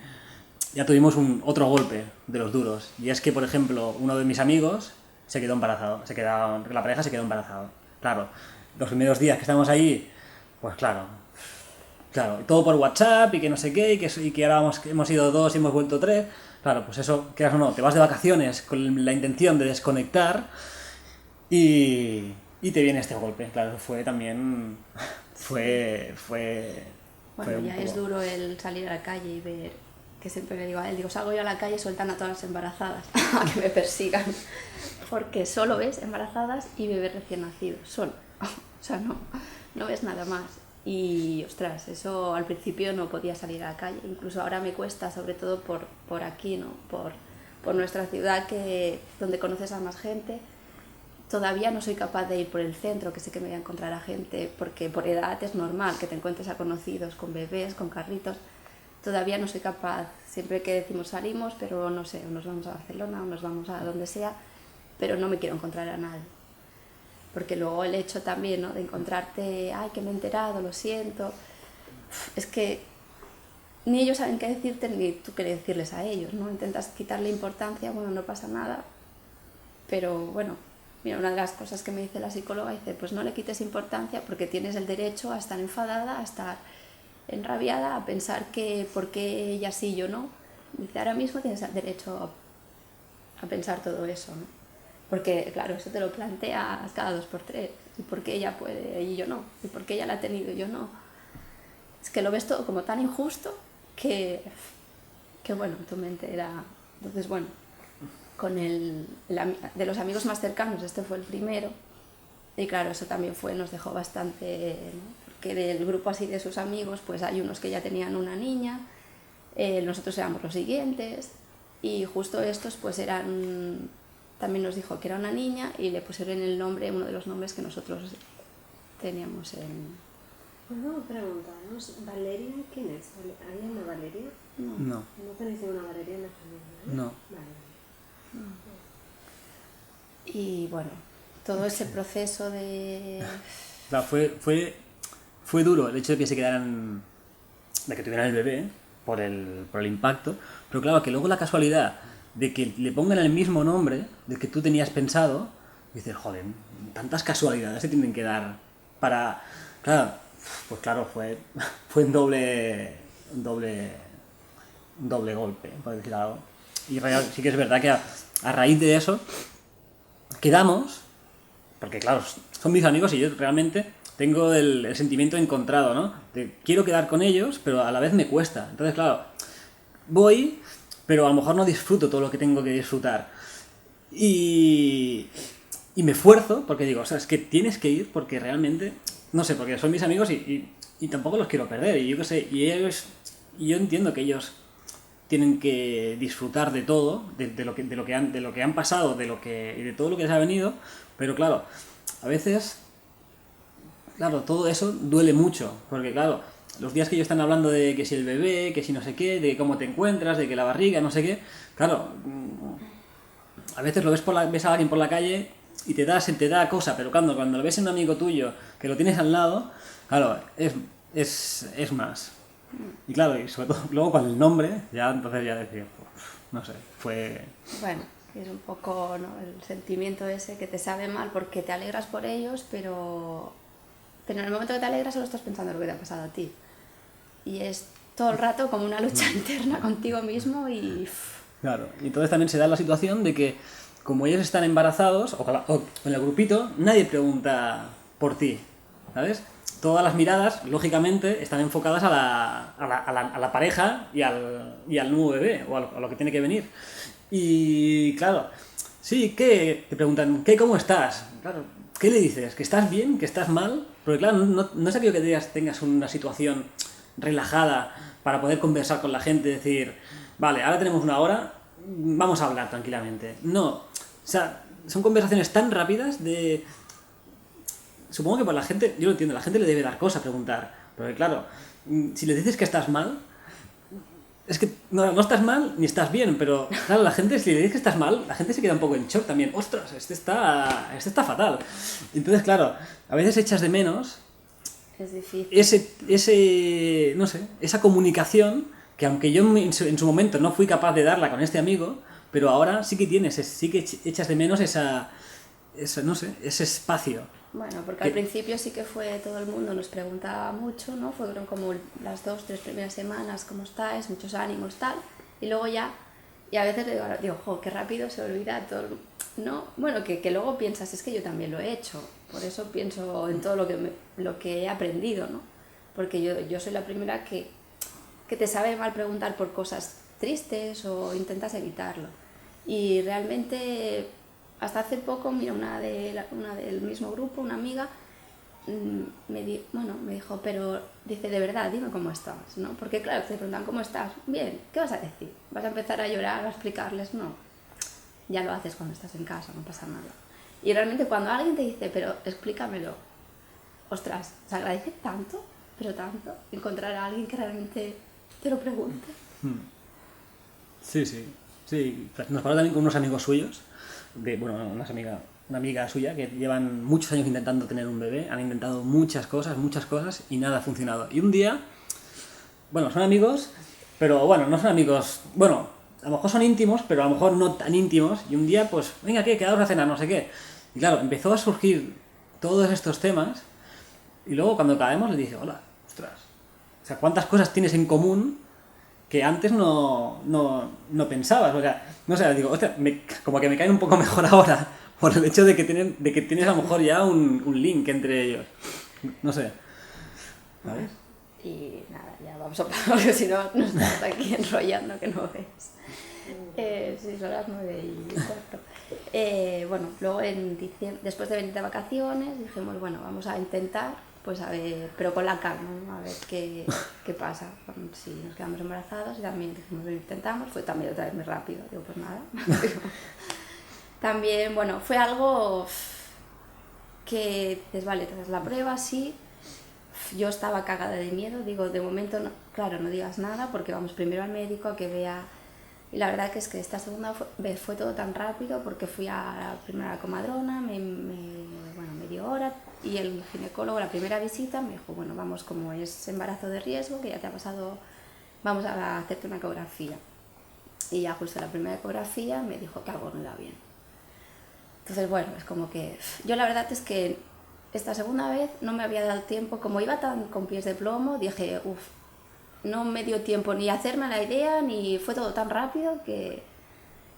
ya tuvimos otro golpe de los duros. Y es que, por ejemplo, uno de mis amigos se quedó embarazado, la pareja se quedó embarazada. Claro, los primeros días que estábamos allí, pues claro, todo por WhatsApp y que no sé qué, y que ahora hemos ido 2 y hemos vuelto 3. Claro, pues eso, quieras o no, te vas de vacaciones con la intención de desconectar y te viene este golpe. Claro, fue también... Bueno, ya es duro el salir a la calle y ver, que siempre le digo a él, salgo yo a la calle y sueltan a todas las embarazadas a que me persigan. Porque solo ves embarazadas y bebés recién nacidos, solo. O sea, no ves nada más. Y, ostras, eso al principio no podía salir a la calle. Incluso ahora me cuesta, sobre todo por aquí, ¿no? Por nuestra ciudad, donde conoces a más gente. Todavía no soy capaz de ir por el centro, que sé que me voy a encontrar a gente, porque por edad es normal que te encuentres a conocidos con bebés, con carritos. Todavía no soy capaz. Siempre que decimos salimos, pero no sé, o nos vamos a Barcelona o nos vamos a donde sea, pero no me quiero encontrar a nadie. Porque luego el hecho también, ¿no? De encontrarte, ay, que me he enterado, lo siento, es que ni ellos saben qué decirte ni tú qué decirles a ellos, ¿no? Intentas quitarle importancia, bueno, no pasa nada, pero bueno, mira, una de las cosas que me dice la psicóloga, dice, pues no le quites importancia porque tienes el derecho a estar enfadada, a estar enrabiada, a pensar que por qué ella sí y yo no. Dice, ahora mismo tienes el derecho a pensar todo eso, ¿no? Porque, claro, eso te lo planteas cada 2 por 3. ¿Y por qué ella puede y yo no? ¿Y por qué ella la ha tenido y yo no? Es que lo ves todo como tan injusto que bueno, tu mente era... Entonces, bueno, con de los amigos más cercanos, este fue el primero. Y claro, eso también nos dejó bastante, ¿no? Porque del grupo así de sus amigos, pues hay unos que ya tenían una niña, nosotros éramos los siguientes, y justo estos pues eran... También nos dijo que era una niña y le pusieron el nombre, uno de los nombres que nosotros teníamos en... ¿Puedo preguntarnos, Valeria, quién es? ¿Hay una Valeria? No. ¿No tenéis ninguna Valeria en la familia? No. Vale. Y bueno, todo ese proceso de... Claro, fue duro el hecho de que se quedaran, de que tuvieran el bebé por el impacto, pero claro, que luego la casualidad de que le pongan el mismo nombre del que tú tenías pensado, dices, joder, tantas casualidades se tienen que dar para... Claro, pues claro, fue un doble golpe, por decir algo. Y sí que es verdad que a raíz de eso quedamos, porque claro, son mis amigos y yo realmente tengo el sentimiento encontrado, ¿no? De quiero quedar con ellos, pero a la vez me cuesta. Entonces, claro, voy, pero a lo mejor no disfruto todo lo que tengo que disfrutar. Y me esfuerzo, porque digo, o sea, es que tienes que ir porque realmente, no sé, porque son mis amigos y tampoco los quiero perder. Y yo qué sé, y yo entiendo que ellos tienen que disfrutar de todo, de lo que han pasado, y de todo lo que les ha venido, pero claro, a veces, claro, todo eso duele mucho, porque claro, los días que ellos están hablando de que si el bebé, que si no sé qué, de cómo te encuentras, de que la barriga, no sé qué, claro, a veces lo ves a alguien por la calle y te da cosa, pero cuando lo ves en un amigo tuyo, que lo tienes al lado, claro, es más. Y claro, y sobre todo luego con el nombre, ya entonces ya decía, no sé, fue... Bueno, que es un poco, ¿no?, el sentimiento ese que te sabe mal porque te alegras por ellos, pero en el momento que te alegras solo estás pensando en lo que te ha pasado a ti. Y es todo el rato como una lucha interna contigo mismo y... Claro, y entonces también se da la situación de que como ellos están embarazados, o en el grupito, nadie pregunta por ti, ¿sabes? Todas las miradas, lógicamente, están enfocadas a la pareja y al nuevo bebé, o a lo que tiene que venir. Y claro, sí, ¿qué? Te preguntan, ¿qué? ¿Cómo estás? Claro, ¿qué le dices? ¿Que estás bien? ¿Que estás mal? Porque claro, no es aquello que tengas una situación relajada para poder conversar con la gente, decir, vale, ahora tenemos una hora, vamos a hablar tranquilamente. No, o sea, son conversaciones tan rápidas de... Supongo que para la gente, yo lo entiendo, la gente le debe dar cosa preguntar, porque claro, si le dices que estás mal, es que no estás mal ni estás bien, pero claro, la gente, si le dices que estás mal, la gente se queda un poco en shock también. ¡Ostras! Este está fatal. Entonces, claro, a veces echas de menos Es difícil. no sé, esa comunicación que aunque yo en su momento no fui capaz de darla con este amigo, pero ahora sí que sí que echas de menos no sé, ese espacio. Bueno, porque al principio sí que fue todo el mundo, nos preguntaba mucho, ¿no? Fueron como las 2-3 primeras semanas, ¿cómo estáis? Muchos ánimos, tal. Y luego ya, y a veces digo, jo, qué rápido se olvida todo, ¿no? Bueno, que luego piensas, es que yo también lo he hecho, por eso pienso en todo lo que he aprendido, ¿no? Porque yo soy la primera que te sabe mal preguntar por cosas tristes o intentas evitarlo. Y realmente... Hasta hace poco, mira, una del mismo grupo, una amiga, me dijo, pero dice, de verdad, dime cómo estás, ¿no? Porque claro, te preguntan, ¿cómo estás? Bien, ¿qué vas a decir? ¿Vas a empezar a llorar, a explicarles? No, ya lo haces cuando estás en casa, no pasa nada. Y realmente cuando alguien te dice, pero explícamelo, ostras, se agradece tanto, pero tanto, encontrar a alguien que realmente te lo pregunte. Sí, sí, sí. Nos pasó también con unos amigos suyos, una amiga suya que llevan muchos años intentando tener un bebé, han intentado muchas cosas y nada ha funcionado. Y un día, bueno, son amigos, pero bueno, no son amigos, bueno, a lo mejor son íntimos, pero a lo mejor no tan íntimos, y un día, pues, venga, ¿qué? Quedaos a cenar, no sé qué. Y claro, empezó a surgir todos estos temas, y luego cuando caemos le dije, hola, ostras, o sea, ¿cuántas cosas tienes en común que antes no pensabas? O sea, no sé, digo, ostras, como que me caen un poco mejor ahora por el hecho de que tienes a lo mejor ya un link entre ellos. No sé. ¿Sabes? Y nada, ya vamos a parar, porque si no nos estamos aquí enrollando que no ves. Sí, son las 9:15. Bueno, luego en diciembre, después de venir de vacaciones, dijimos, bueno, vamos a intentar, pues a ver, pero con la calma, ¿no? A ver qué pasa, si nos quedamos embarazados. Y también dijimos, lo intentamos, fue también otra vez muy rápido, digo, pues nada. También, bueno, fue algo que dices, vale, tras la prueba, sí. Yo estaba cagada de miedo, digo, de momento, no, claro, no digas nada porque vamos primero al médico a que vea. Y la verdad que es que esta segunda vez fue todo tan rápido porque fui a la primera comadrona, me dio hora, y el ginecólogo, la primera visita, me dijo, bueno, vamos, como es embarazo de riesgo, que ya te ha pasado, vamos a hacerte una ecografía. Y ya justo la primera ecografía me dijo que algo no iba bien. Entonces, bueno, es como que... Yo la verdad es que esta segunda vez no me había dado tiempo, como iba tan con pies de plomo, dije, no me dio tiempo ni a hacerme la idea, ni fue todo tan rápido que...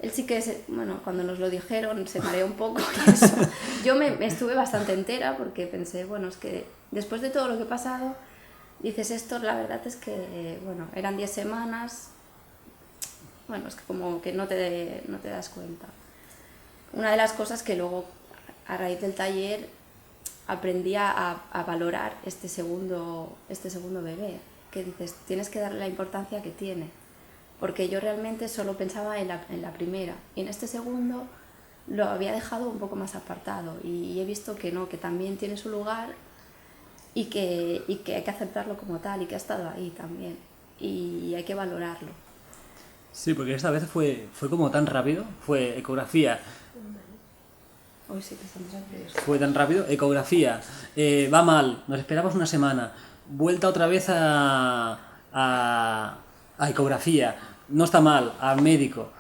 Él sí que, bueno, cuando nos lo dijeron se mareó un poco y eso. Yo me estuve bastante entera porque pensé, bueno, es que después de todo lo que he pasado, dices esto, la verdad es que, bueno, eran 10 semanas, bueno, es que como que no te das cuenta. Una de las cosas que luego, a raíz del taller, aprendí a valorar este segundo bebé, que dices, tienes que darle la importancia que tiene, porque yo realmente solo pensaba en la primera, y en este segundo lo había dejado un poco más apartado, y he visto que no, que también tiene su lugar, y que hay que aceptarlo como tal, y que ha estado ahí también, y hay que valorarlo. Sí, porque esta vez fue como tan rápido, fue ecografía, Hoy sí que estamos aquí. fue tan rápido, ecografía, va mal, nos esperamos una semana, vuelta otra vez a ecografía, no está mal, al médico.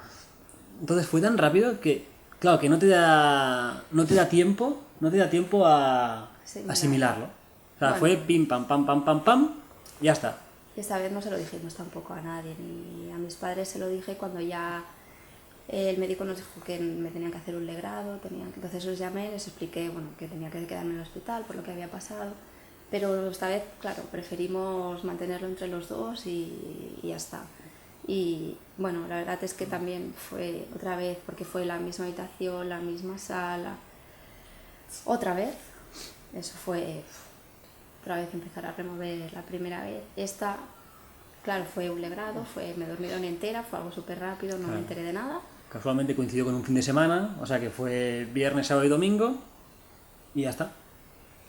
Entonces fue tan rápido que, claro, que no te da tiempo, a asimilarlo. O sea, Bueno. fue pim, pam, pam, pam, pam, pam, y ya está. Y esta vez no se lo dijimos tampoco a nadie, ni a mis padres se lo dije cuando ya el médico nos dijo que me tenían que hacer un legrado, entonces los llamé, les expliqué bueno, que tenía que quedarme en el hospital por lo que había pasado, pero esta vez, claro, preferimos mantenerlo entre los dos y ya está. Y bueno, la verdad es que también fue otra vez, porque fue la misma habitación, la misma sala, otra vez, eso fue otra vez empezar a remover la primera vez. Esta, claro, fue un legrado, me dormieron entera, fue algo súper rápido, no me enteré de nada. Casualmente coincidió con un fin de semana, o sea que fue viernes, sábado y domingo, y ya está.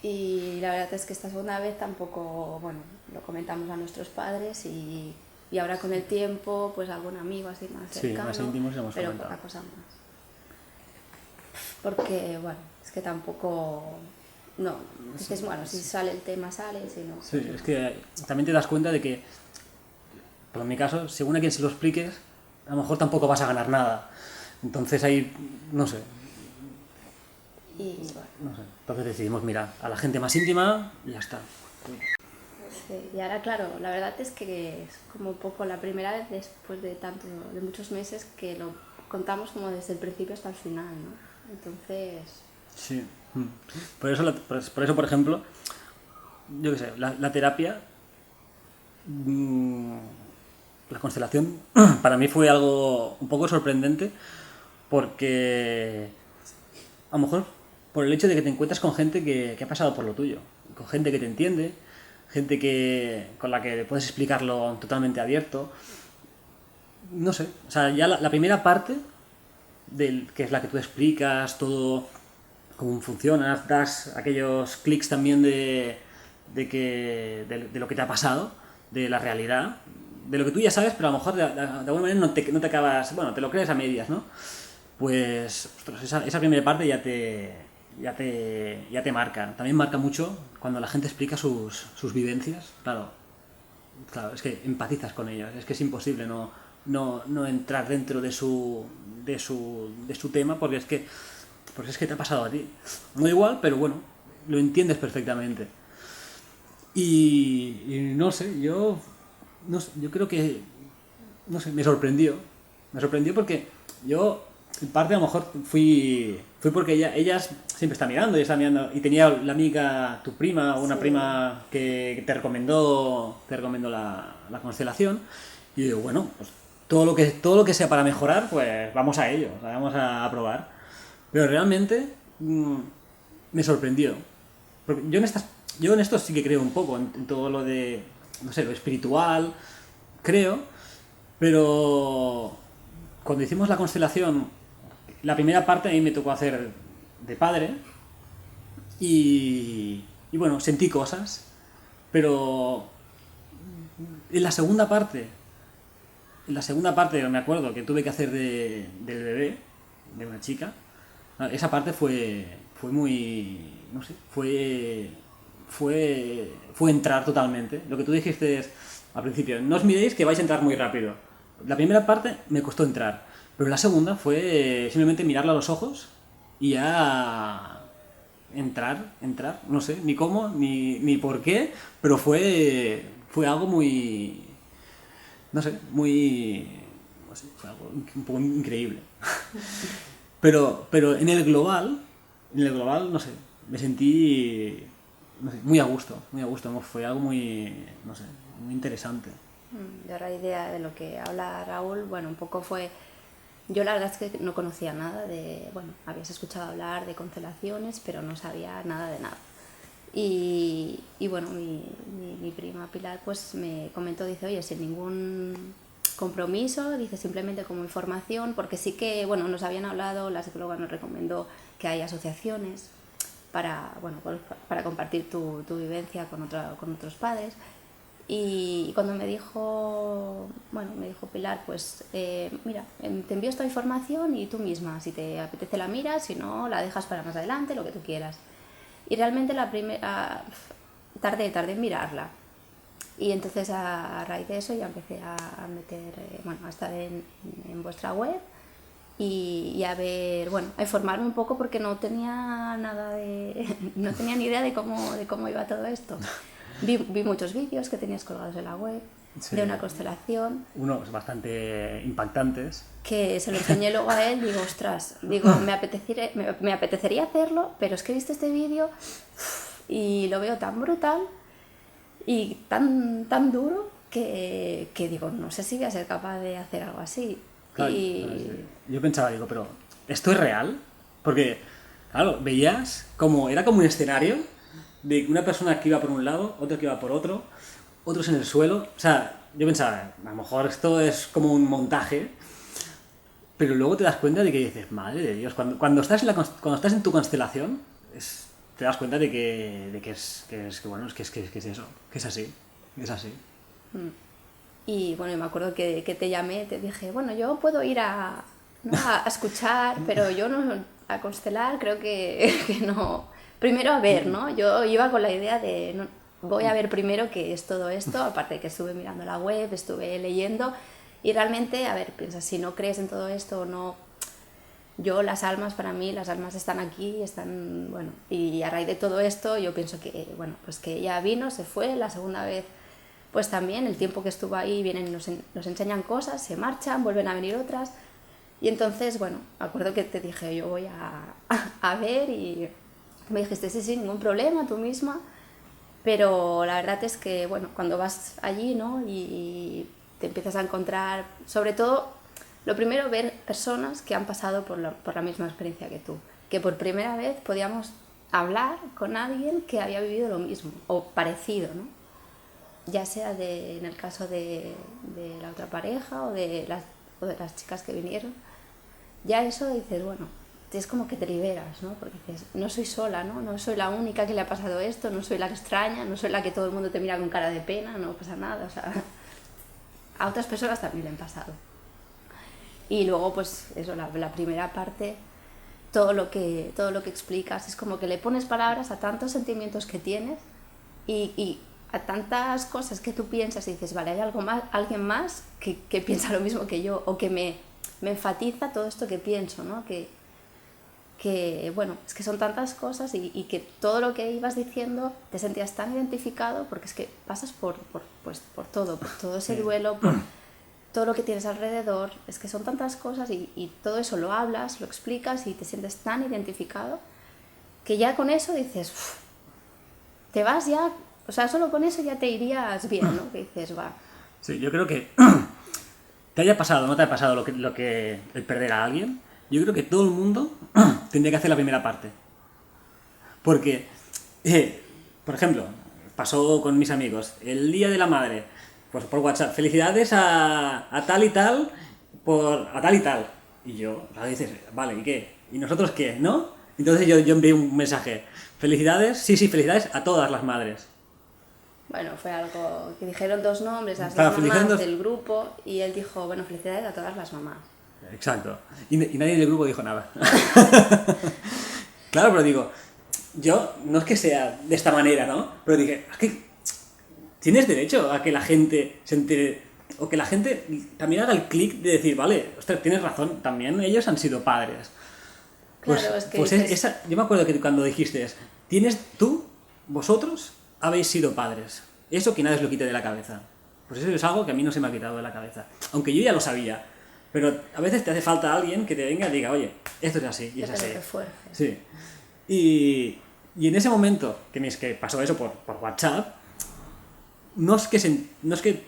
Y la verdad es que esta segunda vez tampoco, bueno, lo comentamos a nuestros padres y ahora con el tiempo, pues algún amigo así más cercano, más íntimos hemos pero comentado. poca cosa más. Porque, bueno, es que tampoco, no, dices, bueno, si sale el tema sale, si no. Sí, es que también te das cuenta de que, por mi caso, según a quien se lo expliques, a lo mejor tampoco vas a ganar nada. Entonces ahí, no sé, Y bueno, entonces decidimos mirar a la gente más íntima y ya está. sí, y ahora claro, la verdad es que es como un poco la primera vez después de muchos meses que lo contamos como desde el principio hasta el final, ¿no? Entonces, Sí. Por eso, por ejemplo, yo qué sé, la terapia, la constelación, para mí fue algo un poco sorprendente porque a lo mejor por el hecho de que te encuentras con gente que ha pasado por lo tuyo, con gente que te entiende, gente con la que puedes explicarlo totalmente abierto. No sé, o sea, ya la primera parte, que es la que tú explicas, todo cómo funciona, das aquellos clics también de lo que te ha pasado, de la realidad, de lo que tú ya sabes, pero a lo mejor de alguna manera no te acabas, bueno, te lo crees a medias, ¿no? Pues, ostras, esa primera parte ya te marca. También marca mucho cuando la gente explica sus vivencias. Claro, es que empatizas con ellos. Es que es imposible no entrar dentro de su tema porque es que te ha pasado a ti. No igual, pero bueno, lo entiendes perfectamente. Y no sé, yo creo que, no sé, me sorprendió. Me sorprendió porque yo, en parte, a lo mejor fui porque ellas siempre está mirando y tenía la amiga, tu prima, una sí. prima que te recomendó la constelación. Y digo, bueno, pues todo lo que sea para mejorar, pues vamos a ello, o sea, vamos a probar. Pero realmente me sorprendió. Porque yo en esto sí que creo un poco, en todo lo de, no sé, lo espiritual, creo, pero cuando hicimos la constelación, la primera parte a mí me tocó hacer de padre y bueno, sentí cosas, pero en la segunda parte me acuerdo que tuve que hacer del bebé, de una chica, esa parte fue muy, no sé, fue entrar totalmente. Lo que tú dijiste es, al principio, no os miréis que vais a entrar muy rápido. La primera parte me costó entrar, pero la segunda fue simplemente mirarla a los ojos y ya entrar, no sé, ni cómo, ni por qué, pero fue algo muy, no sé, no sé, fue algo un poco increíble. Pero en el global, no sé, me sentí, no sé, muy a gusto, fue algo muy, no sé, muy interesante. Y ahora idea de lo que habla Raúl, bueno, un poco fue... Yo la verdad es que no conocía nada de... Bueno, habías escuchado hablar de constelaciones, pero no sabía nada de nada. Y bueno, mi prima Pilar pues me comentó, dice, oye, sin ningún compromiso, dice simplemente como información, porque sí que, bueno, nos habían hablado, la psicóloga nos recomendó que hay asociaciones para, bueno, para compartir tu vivencia con otros padres. Y cuando me dijo Pilar, pues mira, te envío esta información y tú misma, si te apetece la miras, si no, la dejas para más adelante, lo que tú quieras. Y realmente tardé en mirarla. Y entonces a raíz de eso ya empecé a meter, a estar en vuestra web y a ver, bueno, a informarme un poco porque no tenía no tenía ni idea de cómo iba todo esto. Vi muchos vídeos que tenías colgados en la web, sí, de una constelación. Unos bastante impactantes. Que se lo enseñé luego a él, digo, ostras, me apetecería hacerlo, pero es que he visto este vídeo y lo veo tan brutal y tan duro que digo, no sé si voy a ser capaz de hacer algo así. Claro, yo pensaba, digo, pero ¿esto es real? Porque, claro, veías era como un escenario de una persona que iba por un lado, otro que iba por otro, otros en el suelo. O sea, yo pensaba, a lo mejor esto es como un montaje, pero luego te das cuenta de que dices, madre de Dios, cuando estás en tu constelación, te das cuenta de que es eso, que es así. Y bueno, me acuerdo que te llamé, te dije, bueno, yo puedo ir a escuchar, pero yo no a constelar, creo que no. Primero a ver, ¿no? Yo iba con la idea de, no, voy a ver primero qué es todo esto, aparte de que estuve mirando la web, estuve leyendo, y realmente, a ver, piensa, si no crees en todo esto o no, para mí, las almas están aquí, bueno, y a raíz de todo esto, yo pienso que, bueno, pues que ella vino, se fue, la segunda vez, pues también, el tiempo que estuvo ahí, vienen, nos enseñan cosas, se marchan, vuelven a venir otras, y entonces, bueno, me acuerdo que te dije, yo voy a ver, y me dijiste, sí, ningún problema, tú misma, pero la verdad es que, bueno, cuando vas allí, ¿no? Y te empiezas a encontrar, sobre todo, lo primero, ver personas que han pasado por la misma experiencia que tú, que por primera vez podíamos hablar con alguien que había vivido lo mismo, o parecido, ¿no? Ya sea en el caso de la otra pareja o de las chicas que vinieron. Ya eso dices, bueno, es como que te liberas, ¿no? Porque dices, no soy sola, ¿no? No soy la única que le ha pasado esto, no soy la extraña, no soy la que todo el mundo te mira con cara de pena, no pasa nada, o sea, a otras personas también le han pasado. Y luego, pues eso, la primera parte, todo lo que explicas, es como que le pones palabras a tantos sentimientos que tienes y a tantas cosas que tú piensas y dices, vale, hay alguien más que piensa lo mismo que yo, o que me enfatiza todo esto que pienso, ¿no? Que bueno, es que son tantas cosas y que todo lo que ibas diciendo te sentías tan identificado porque es que pasas por todo ese duelo, por todo lo que tienes alrededor, es que son tantas cosas y todo eso lo hablas, lo explicas y te sientes tan identificado que ya con eso dices, te vas ya, o sea, solo con eso ya te irías bien, ¿no? Que dices, va. Sí, yo creo que te haya pasado, no te haya pasado el perder a alguien. Yo creo que todo el mundo tendría que hacer la primera parte. Porque, por ejemplo, pasó con mis amigos, el Día de la Madre, pues por WhatsApp, felicidades a tal y tal, a tal y tal. Y yo, o sea, dices, vale, ¿y qué? ¿Y nosotros qué? ¿No? Entonces yo envié un mensaje, felicidades, sí, felicidades a todas las madres. Bueno, fue algo que dijeron dos nombres, las dos mamás del grupo, y él dijo, bueno, felicidades a todas las mamás. Exacto. Y nadie del grupo dijo nada. Claro, pero digo, yo no es que sea de esta manera, ¿no? Pero dije, es que tienes derecho a que la gente se entere, o que la gente también haga el clic de decir, vale, ostras, tienes razón, también ellos han sido padres. Pues, claro, es que dices... yo me acuerdo que cuando dijiste, vosotros habéis sido padres. Eso que nadie os lo quite de la cabeza. Pues eso es algo que a mí no se me ha quitado de la cabeza. Aunque yo ya lo sabía. Pero a veces te hace falta alguien que te venga y diga, oye, esto es así, y es así. Sí. Y en ese momento que pasó eso por WhatsApp, no es que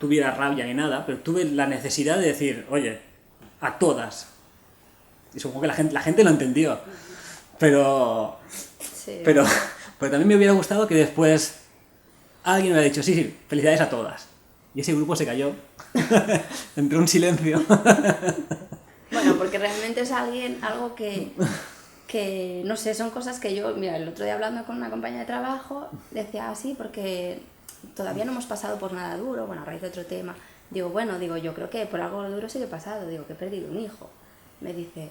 tuviera rabia ni nada, pero tuve la necesidad de decir, oye, a todas. Y supongo que la gente lo entendió. Pero Sí. pero también me hubiera gustado que después alguien me hubiera dicho, sí, sí, felicidades a todas. Y ese grupo se cayó. Entró un silencio. Bueno, porque realmente es algo que, no sé, son cosas que yo, mira, el otro día hablando con una compañera de trabajo, decía así, porque todavía no hemos pasado por nada duro, bueno, a raíz de otro tema. Digo, bueno, digo, yo creo que por algo duro sí que he pasado, digo, que he perdido un hijo. Me dice,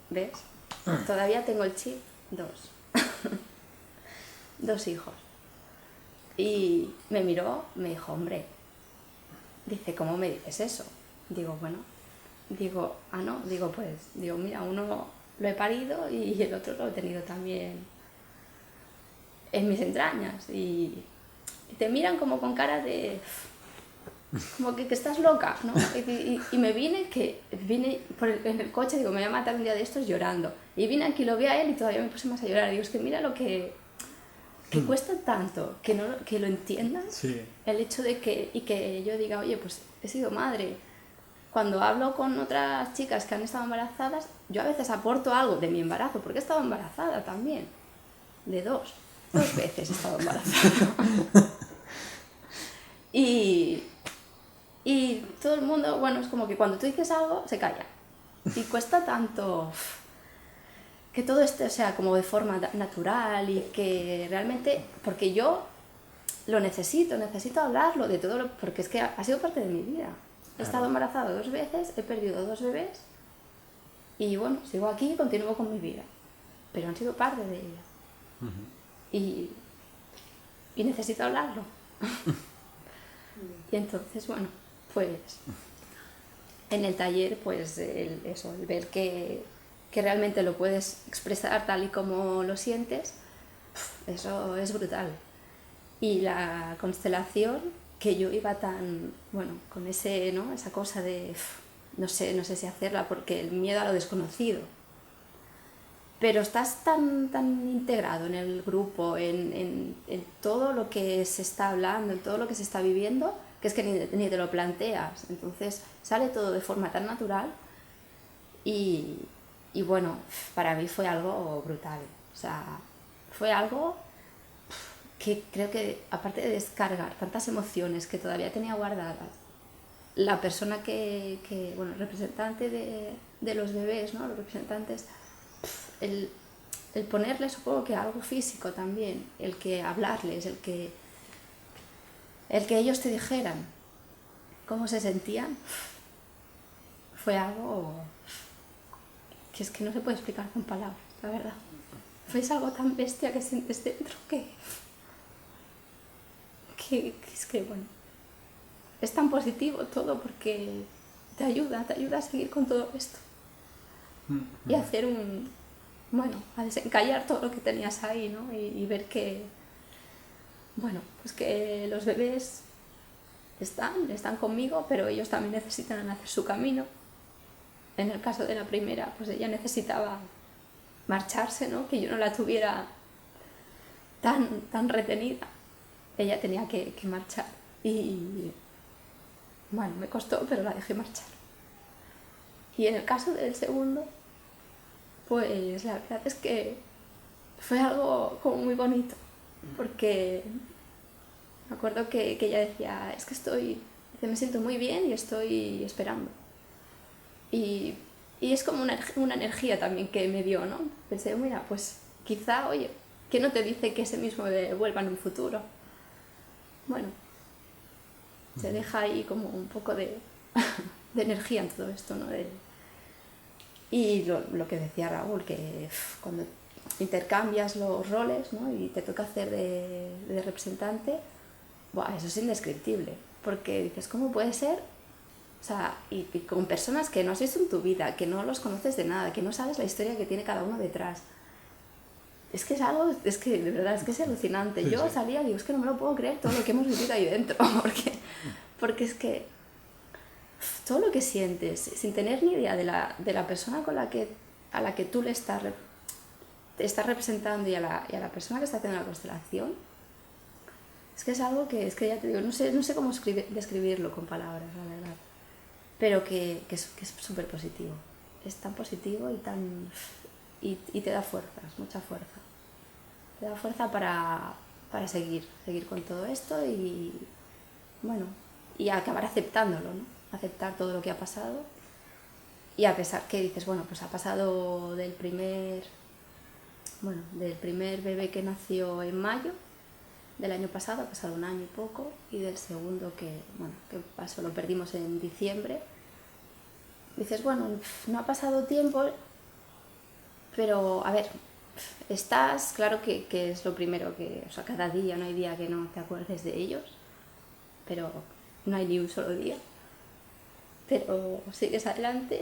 ¿ves? Todavía tengo el chip, 2. 2 hijos. Y me miró, me dijo, hombre, dice, ¿cómo me dices eso? Digo, bueno, digo, no, digo, pues, digo, mira, uno lo he parido y el otro lo he tenido también en mis entrañas. Y te miran como con cara de, como que estás loca, ¿no? Y me vine en el coche, digo, me voy a matar un día de estos llorando. Y vine aquí, lo vi a él y todavía me puse más a llorar. Digo, es que mira lo que cuesta tanto que lo entiendan, Sí. el hecho de que yo diga, oye, pues he sido madre. Cuando hablo con otras chicas que han estado embarazadas, yo a veces aporto algo de mi embarazo, porque he estado embarazada también, de 2 veces he estado embarazada. Y todo el mundo, bueno, es como que cuando tú dices algo, se calla. Y cuesta tanto que todo esto sea como de forma natural y que realmente, porque yo lo necesito hablarlo de todo, porque es que ha sido parte de mi vida. He estado embarazada 2 veces, he perdido 2 bebés y bueno, sigo aquí y continúo con mi vida. Pero han sido parte de ella. Y necesito hablarlo. Y entonces, bueno, pues en el taller, pues el ver que realmente lo puedes expresar tal y como lo sientes, eso es brutal. Y la constelación, que yo iba tan, bueno, con ese, ¿no? Esa cosa de, no sé si hacerla porque el miedo a lo desconocido. Pero estás tan integrado en el grupo, en todo lo que se está hablando, en todo lo que se está viviendo, que es que ni te lo planteas. Entonces sale todo de forma tan natural y bueno, para mí fue algo brutal. O sea, fue algo que creo que, aparte de descargar tantas emociones que todavía tenía guardadas, la persona bueno, el representante de los bebés, ¿no? Los representantes, el ponerles, supongo que algo físico también, el que hablarles, el que ellos te dijeran cómo se sentían, fue algo que es que no se puede explicar con palabras, la verdad. Fue algo tan bestia que sientes dentro que es que, bueno, es tan positivo todo porque te ayuda a seguir con todo esto y a hacer a desencallar todo lo que tenías ahí, ¿no? Y ver que, bueno, pues que los bebés están conmigo, pero ellos también necesitan hacer su camino. En el caso de la primera, pues ella necesitaba marcharse, ¿no? Que yo no la tuviera tan retenida. Ella tenía que marchar y, bueno, me costó, pero la dejé marchar. Y en el caso del segundo, pues la verdad es que fue algo como muy bonito, porque me acuerdo que ella decía, es que me siento muy bien y estoy esperando. Y es como una energía también que me dio, ¿no? Pensé, mira, pues quizá, oye, ¿qué no te dice que ese mismo bebé vuelva en un futuro? Bueno, se deja ahí como un poco de energía en todo esto, ¿no? Y lo que decía Raúl, que cuando intercambias los roles, ¿no? Y te toca hacer de representante, ¡buah! Eso es indescriptible, porque dices, ¿cómo puede ser? O sea, y con personas que no has visto en tu vida, que no los conoces de nada, que no sabes la historia que tiene cada uno detrás. Es que de verdad, es que es alucinante. Sí, Yo sí. salía y digo, es que no me lo puedo creer todo lo que hemos vivido ahí dentro, porque es que todo lo que sientes, sin tener ni idea de la persona a la que tú te estás representando y a la persona que está haciendo la constelación, Es que es algo que, es que ya te digo, no sé cómo describirlo con palabras, la verdad. Pero que es súper positivo. Es tan positivo y tan... Y te da fuerzas, mucha fuerza. Te da fuerza para seguir con todo esto y, bueno, y acabar aceptándolo, ¿no? Aceptar todo lo que ha pasado. Y a pesar que dices, bueno, pues ha pasado del primer bebé que nació en mayo del año pasado, ha pasado 1 año y poco, y del segundo que pasó, lo perdimos en diciembre. Dices, bueno, no ha pasado tiempo, pero a ver, estás, claro que es lo primero que, o sea, cada día, no hay día que no te acuerdes de ellos, pero no hay ni un solo día. Pero sigues adelante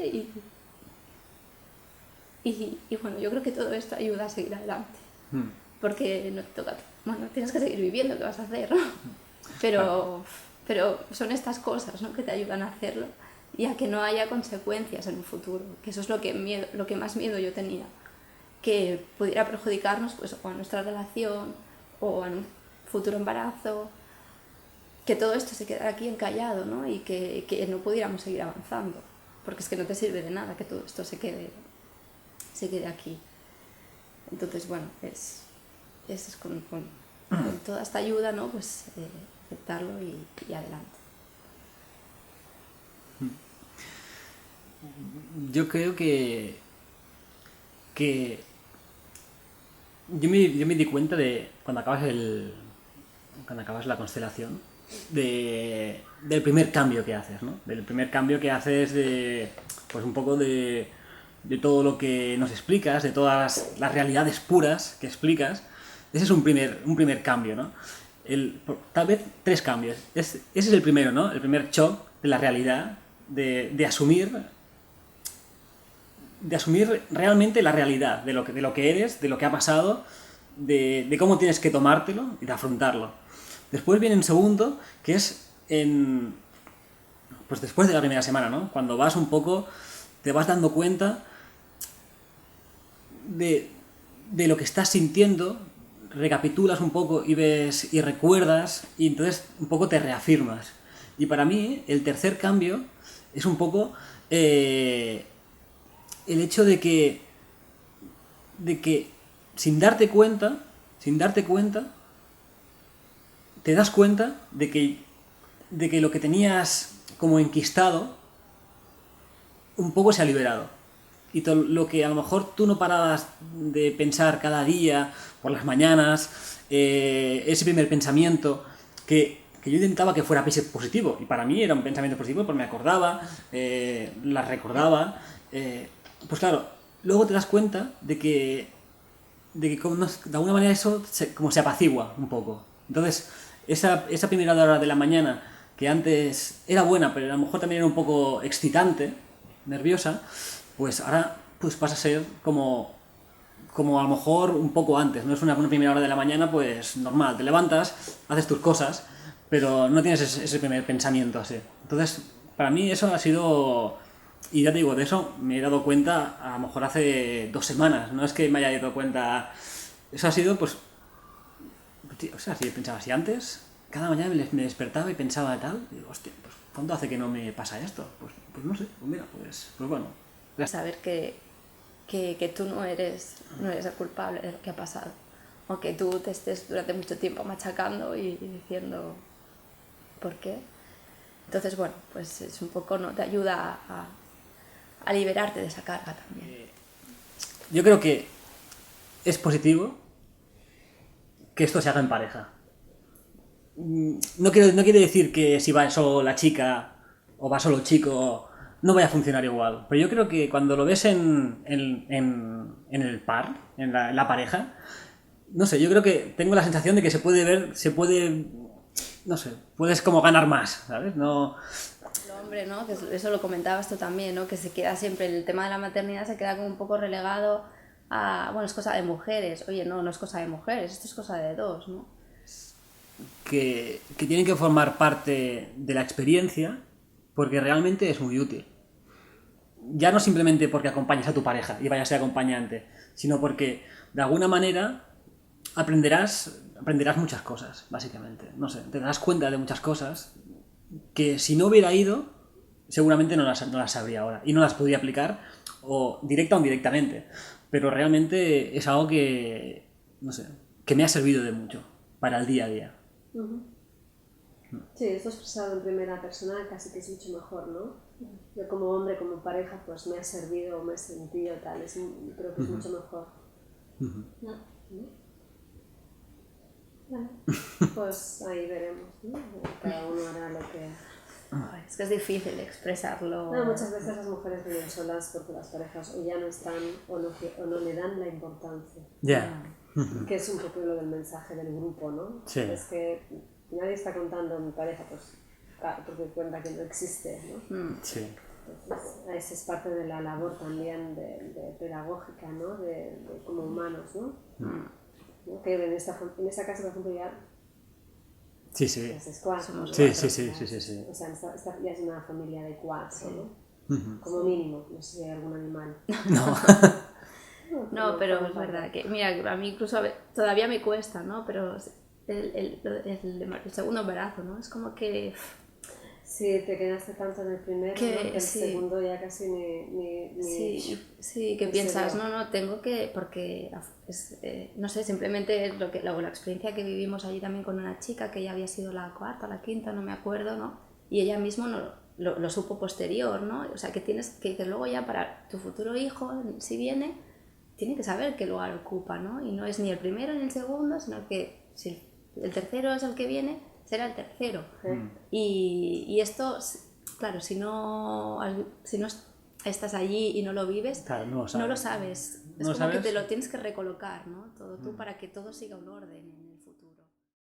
y bueno, yo creo que todo esto ayuda a seguir adelante. Porque no te toca, bueno, tienes que seguir viviendo, ¿qué vas a hacer? ¿No? Pero son estas cosas, ¿no?, que te ayudan a hacerlo y a que no haya consecuencias en un futuro, que eso es lo que más miedo yo tenía, que pudiera perjudicarnos, pues, o a nuestra relación o a un futuro embarazo, que todo esto se quedara aquí encallado, ¿no? Y que no pudiéramos seguir avanzando, porque es que no te sirve de nada que todo esto se quede aquí. Entonces, bueno, es con toda esta ayuda, ¿no?, pues aceptarlo y adelante. Yo creo que yo me di cuenta de cuando acabas la constelación del primer cambio que haces, ¿no? Del primer cambio que haces pues un poco de todo lo que nos explicas, de todas las realidades puras que explicas. Ese es un primer cambio, ¿no? Tal vez 3 cambios. Ese es el primero, ¿no? El primer shock de la realidad, de asumir realmente la realidad de lo que eres, de lo que ha pasado, de cómo tienes que tomártelo y de afrontarlo. Después viene un segundo, que es pues después de la primera semana, ¿no? Cuando vas un poco, te vas dando cuenta de lo que estás sintiendo, recapitulas un poco y ves y recuerdas, y entonces un poco te reafirmas. Y para mí, el tercer cambio es un poco el hecho de que sin darte cuenta, te das cuenta de que lo que tenías como enquistado un poco se ha liberado. Y todo lo que a lo mejor tú no parabas de pensar cada día, por las mañanas, ese primer pensamiento que yo intentaba que fuera positivo, y para mí era un pensamiento positivo porque me acordaba, las recordaba, pues claro, luego te das cuenta de que de alguna manera eso como se apacigua un poco. Entonces, esa primera hora de la mañana, que antes era buena, pero a lo mejor también era un poco excitante, nerviosa, pues ahora pues pasa a ser como a lo mejor un poco antes. No es una primera hora de la mañana pues normal, te levantas, haces tus cosas, pero no tienes ese primer pensamiento así. Entonces, para mí eso ha sido... Y ya te digo, de eso me he dado cuenta a lo mejor hace 2 semanas. No es que me haya dado cuenta... Eso ha sido, pues... O sea, si pensaba así antes, cada mañana me despertaba y pensaba tal, y digo, hostia, pues ¿cuánto hace que no me pasa esto? Pues no sé, pues mira, pues bueno. Saber que tú no eres el culpable de lo que ha pasado, o que tú te estés durante mucho tiempo machacando y diciendo ¿por qué? Entonces, bueno, pues es un poco, ¿no?, te ayuda a liberarte de esa carga también. Yo creo que es positivo que esto se haga en pareja. No quiere decir que si va solo la chica o va solo el chico no vaya a funcionar igual. Pero yo creo que cuando lo ves en el par, en la pareja, no sé, yo creo que tengo la sensación de que no sé, puedes como ganar más, ¿sabes? No... Hombre, ¿no? Que eso lo comentabas tú también, ¿no? Que se queda siempre, el tema de la maternidad se queda como un poco relegado a, bueno, es cosa de mujeres. Oye, no es cosa de mujeres, esto es cosa de dos, ¿no? Que tienen que formar parte de la experiencia porque realmente es muy útil. Ya no simplemente porque acompañes a tu pareja y vayas a ser acompañante, sino porque de alguna manera aprenderás muchas cosas, básicamente. No sé, te das cuenta de muchas cosas que si no hubiera ido, seguramente no las sabría ahora y no las podría aplicar, o directa o indirectamente. Pero realmente es algo que, no sé, que me ha servido de mucho para el día a día. Sí, esto expresado en primera persona casi que es mucho mejor, ¿no? Yo como hombre, como pareja, pues me ha servido, me he sentido tal, creo que es mucho mejor. Bueno, pues ahí veremos, ¿no? Cada uno hará lo que... Ay, es que es difícil expresarlo. No, muchas veces las mujeres viven solas porque las parejas o ya no están o no le dan la importancia. Ya. Que es un poco lo del mensaje del grupo, ¿no? Sí. Es que nadie está contando mi pareja, pues claro, porque cuenta que no existe, ¿no? Sí. Entonces, esa es parte de la labor también de pedagógica, ¿no? De como humanos, ¿no? ¿No? Que en esta casa, por ejemplo, ya Sí, sí. es cuatro, ¿no? Sí. O sea, esta ya es una familia de cuatro, ¿no? Como mínimo, no sé si hay algún animal. No. No, pero es verdad que, mira, a mí incluso todavía me cuesta, ¿no? Pero el segundo embarazo, ¿no? Es como que... Sí, te quedaste tanto en el primero, que, ¿no? Que el sí. segundo ya casi ni Sí, que piensas, no, tengo que, porque, no sé, simplemente es la experiencia que vivimos allí también con una chica que ya había sido la cuarta, la quinta, no me acuerdo, ¿no? Y ella mismo lo supo posterior, ¿no? O sea, que que luego ya para tu futuro hijo, si viene, tiene que saber qué lugar ocupa, ¿no? Y no es ni el primero ni el segundo, sino que si el tercero es el que viene, será el tercero. Y esto, claro, si no estás allí y no lo vives, Claro, no lo no lo sabes. Es ¿No lo como que sabes? te lo tienes que recolocar, ¿no? Todo tú para que todo siga un orden.